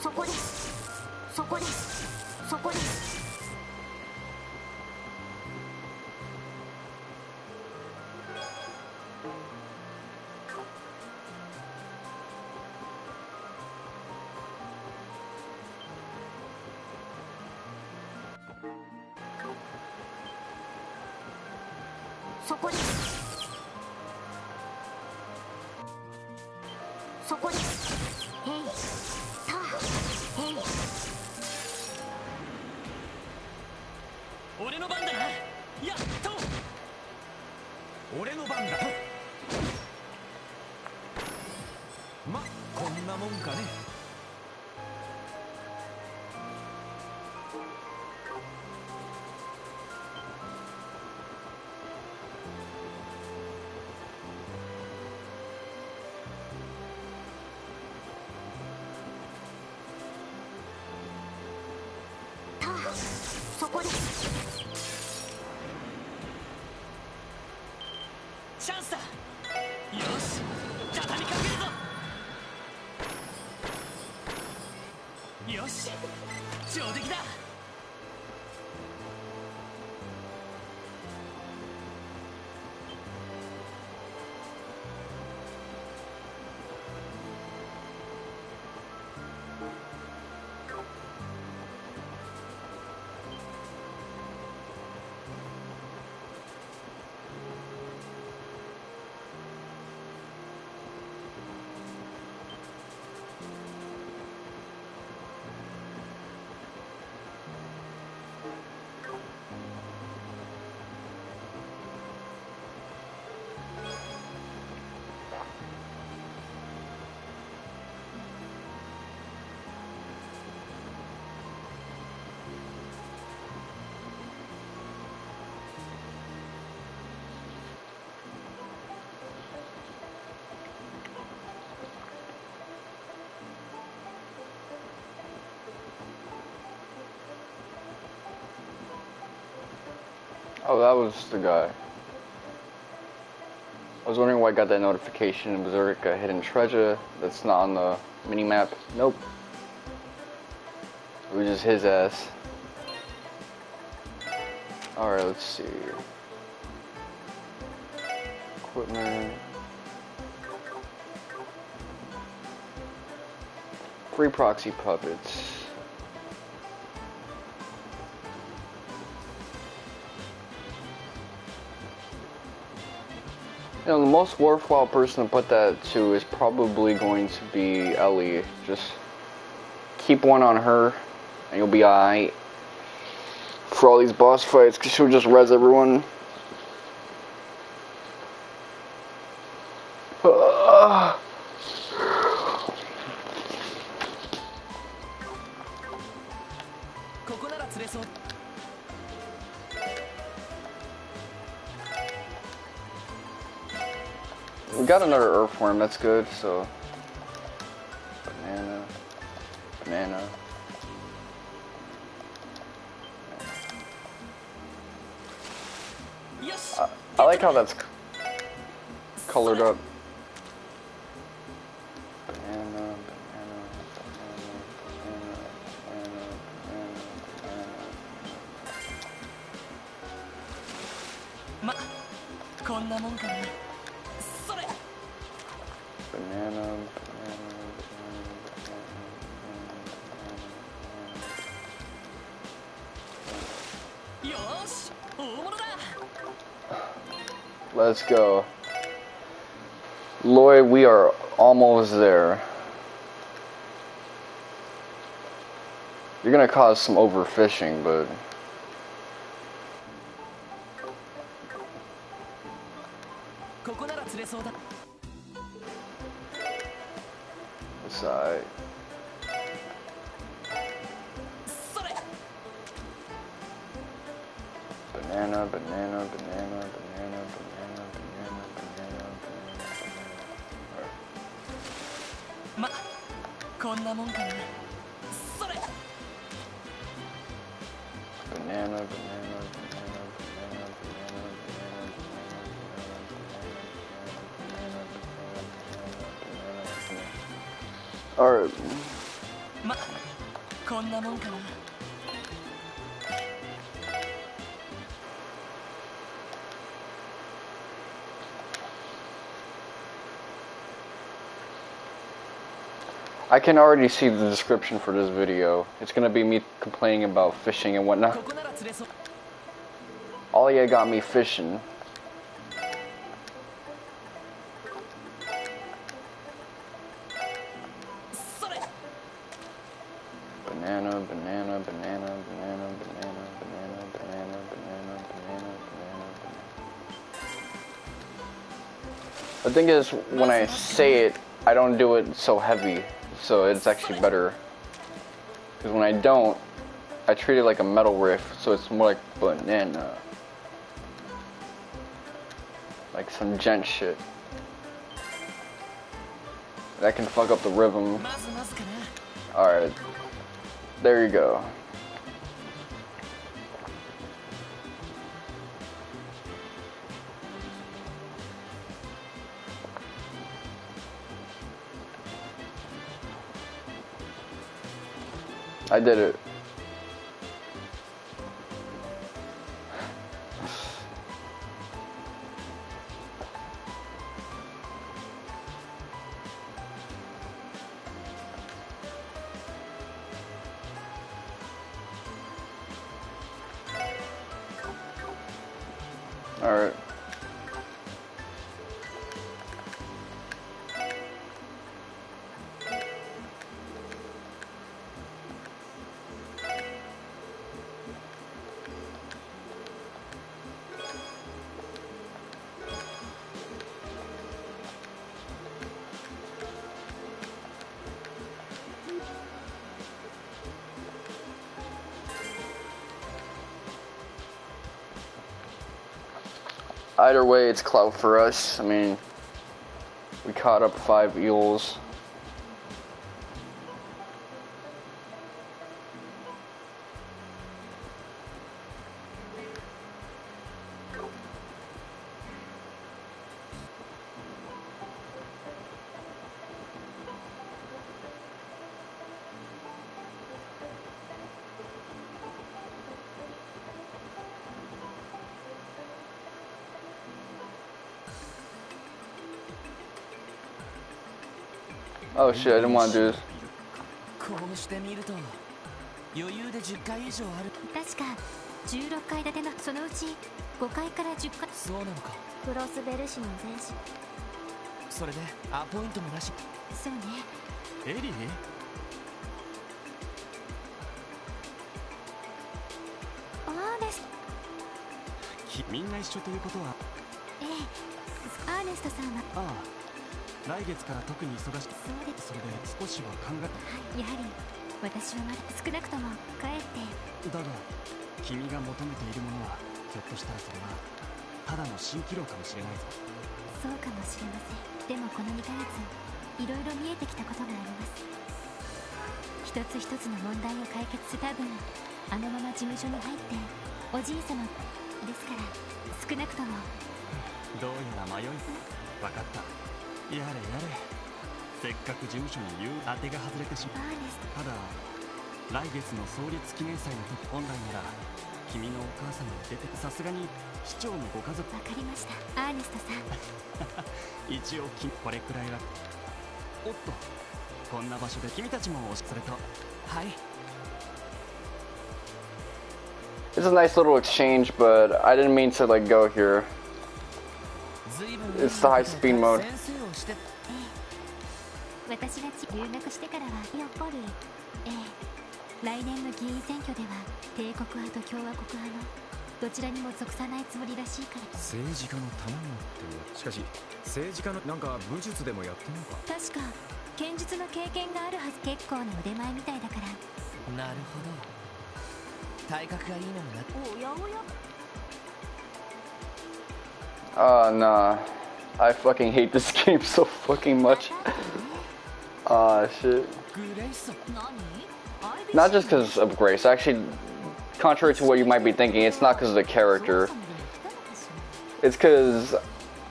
そこです。そこです。そこです。そこです。そこです。へい。さあ、へい。俺の番だな。やっと俺の番だ。ま、こんなもんかね。さあ、そこです。チャンスだ。よし畳みかけるぞ。よし上出来だ。Oh, that was the guy. I was wondering why I got that notification in Berserk, a hidden treasure that's not on the mini-map. Nope. It was just his ass. Alright, let's see. Equipment. Free proxy puppets. You know, the most worthwhile person to put that to is probably going to be Ellie. Just keep one on her, and you'll be alright for all these boss fights, because she'll just res everyone. We got another earthworm, that's good, so. Banana. Banana. I like how that's colored up. Banana, banana, banana, banana, banana, banana. こんなもんかな。それ。 Banana, banana, banana, よし大物だ。 Let's go. Lloyd, we are almost there. You're gonna cause some overfishing, but... It's alright. Banana, banana, banana, banana, banana, banana, banana, banana. ま、こんなもんかな。それ。 Banana, banana, banana, banana, banana, banana, banana, banana, banana, banana. Alright. まこんなもんかな I can already see the description for this video. It's gonna be me complaining about fishing and whatnot. ここなら釣れそう Alia got me fishing. Banana, banana, banana, banana, banana, banana, banana, banana, banana, banana, banana. The thing is, when I say it, I don't do it so heavy, so it's actually better. Because when I don't, I treat it like a metal riff, so it's more like banana. Like some gent shit. That can fuck up the rhythm. まずまずかな Alright. There you go. I did it. Alright. Either way, it's clout for us. I mean, we caught up 5 eels. Oh shit, I didn't want to do this. こうしてみると余裕で10回以上ある確か16階建てのそのうち5階から10階そうなのかクロスベル市の前市それでアポイントもなしそうねエリーアーネスみんな一緒ということはええアーネストさんはああ来月から特に忙しくそうですそれで少しは考えはいやはり私はまだ少なくとも帰ってだが君が求めているものはひょっとしたらそれはただの蜃気楼かもしれないぞそうかもしれませんでもこの2ヶ月いろいろ見えてきたことがあります一つ一つの問題を解決する多分あのまま事務所に入っておじい様ですから少なくともどうやら迷い分かったやれやれせっかく事務所に言う当てが外れてしまうアーネスただ来月の創立記念祭の時本来なら君のお母様に出てさすがに市長のご家族わかりましたアーネストさん一応これくらいはおっとこんな場所で君たちもそれとはい It's a nice little exchange, but I didn't mean to like go here. 随分 It's the high speed mode. 先生をして私が留学してからはやっぱり来年の議員選挙では帝国派と共和国派のどちらにも属さないつもりらしいから政治家の卵ってしかし政治家のなんか武術でもやってんのか確か剣術の経験があるはず結構な腕前みたいだからなるほど体格がいいのになおやおや Nah. I fucking hate this game so fucking much. Shit. グレイス何 Not just because of Grace. Actually, contrary to what you might be thinking, it's not because of the character. It's because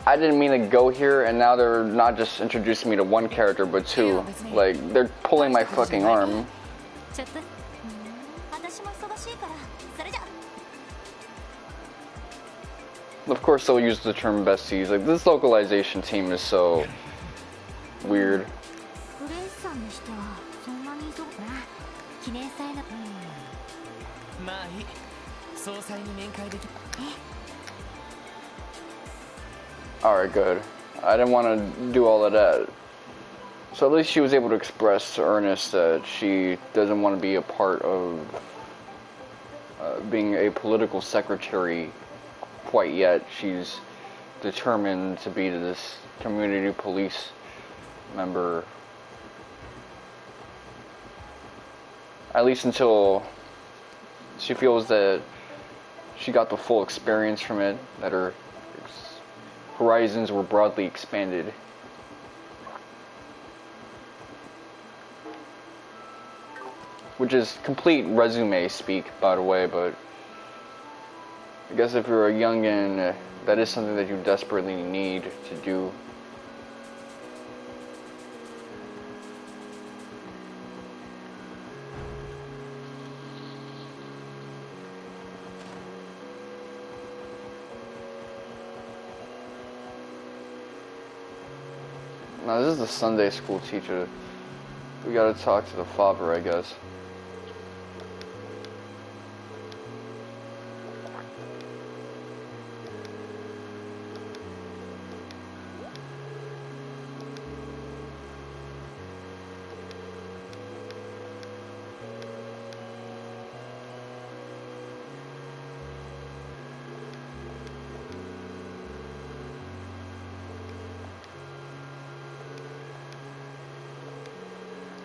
I didn't mean to go here, and now they're not just introducing me to one character, but two. Like, they're pulling my fucking arm. ちょっと私も忙しいからそれじゃ。 Of course, they'll use the term besties. Like, this localization team is so weird. グレースさんにしてはそんなに急ぐな。記念祭のまあいい、総裁に面会でき。 Alright, good. I didn't want to do all of that. So at least she was able to express to Ernest that she doesn't want to be a part of being a political secretary quite yet. She's determined to be this community police member. At least until she feels that she got the full experience from it, that her horizons were broadly expanded. Which is complete resume speak, by the way, but I guess if you're a youngin', that is something that you desperately need to do. Now, this is the Sunday school teacher. We gotta talk to the father, I guess.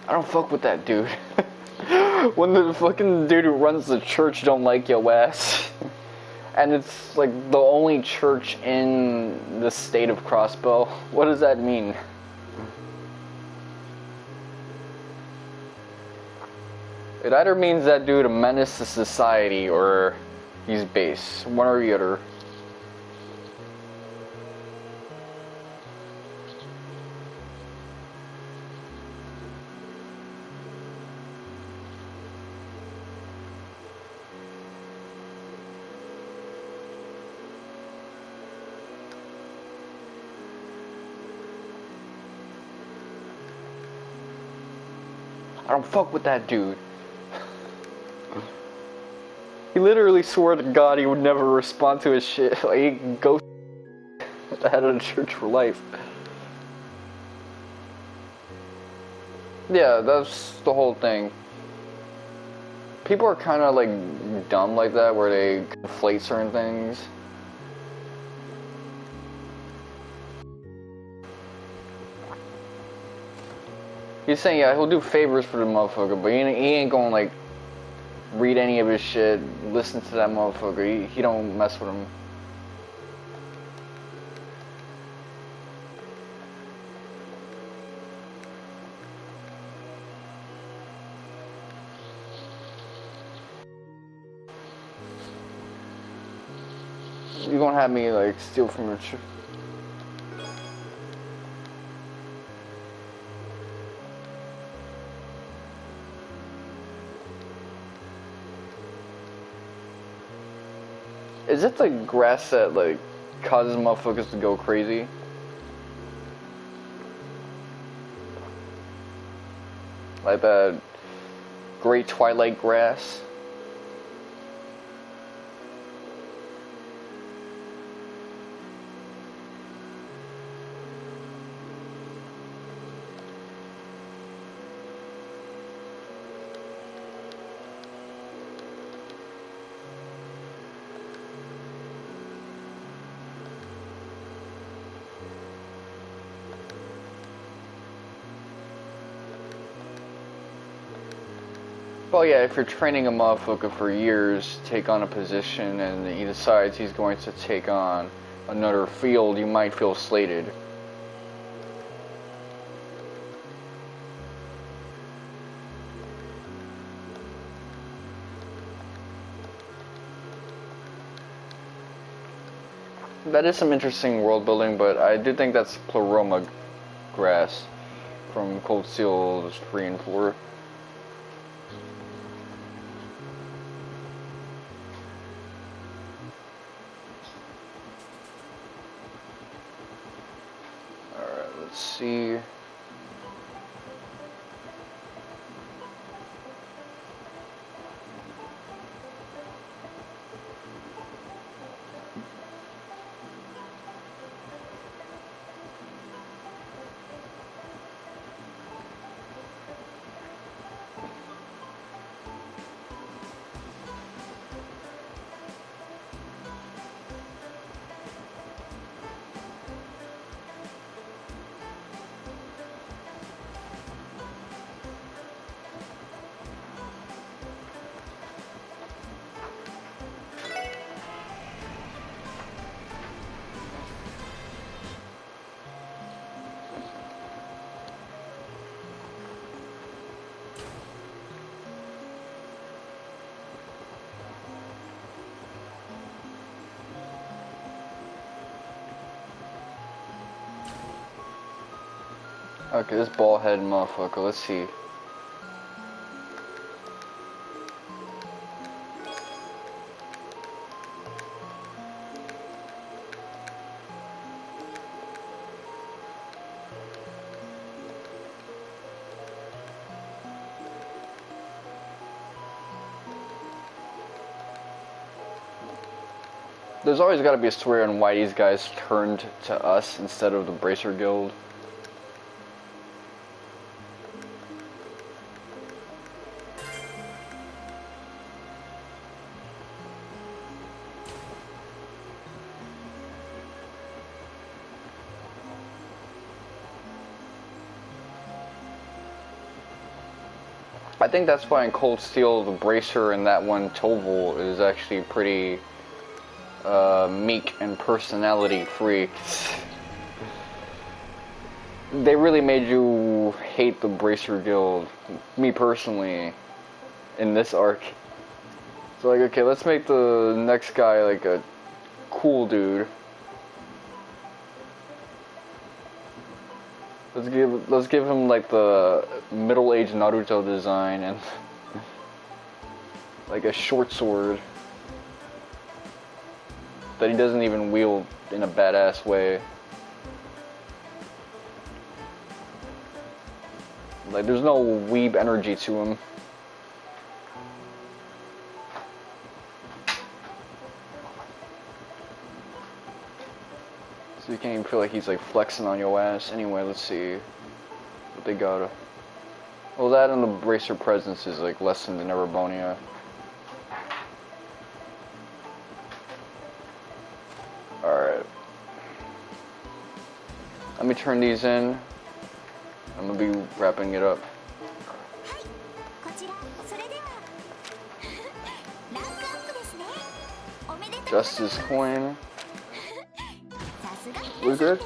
I don't fuck with that dude. When the fucking dude who runs the church don't like your ass. And it's like the only church in the state of Crossbow. What does that mean? It either means that dude a menace to society or he's base. One or the other. I don't fuck with that dude. He literally swore to God he would never respond to his shit. Like, he ghost the head of the church for life. Yeah, that's the whole thing. People are kind of like dumb like that, where they conflate certain things. He's saying, yeah, he'll do favors for the motherfucker, but he ain't gonna, like, read any of his shit, listen to that motherfucker. He don't mess with him. You gonna have me, like, steal from your church? Is it the grass that, like, causes motherfuckers to go crazy? Like that great twilight grass? Well, yeah, if you're training a motherfucker for years to take on a position and he decides he's going to take on another field, you might feel slated. That is some interesting world building, but I do think that's Pleroma grass from Cold Steel 3 and 4. Alright, let's see. Okay, this ball head motherfucker, let's see. There's always got to be a story on why these guys turned to us instead of the Bracer Guild. I think that's why in Cold Steel, the Bracer and that one Toval is actually pretty meek and personality free. They really made you hate the Bracer Guild, me personally, in this arc. So like, okay, let's make the next guy like a cool dude. Let's give him like the middle-aged Naruto design and like a short sword that he doesn't even wield in a badass way. Like there's no weeb energy to him. So you can't even feel like he's like flexing on your ass. Anyway, let's see what they got. Well, that and the Bracer presence is like lessened in Erebonia. Alright. Let me turn these in. I'm gonna be wrapping it up. Justice coin. We good?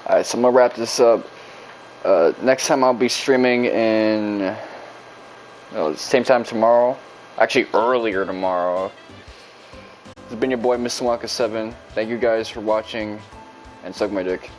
Alright, so I'm gonna wrap this up. Next time I'll be streaming in same time tomorrow. Actually earlier tomorrow. This has been your boy Mr. Wonka 7. Thank you guys for watching and suck my dick.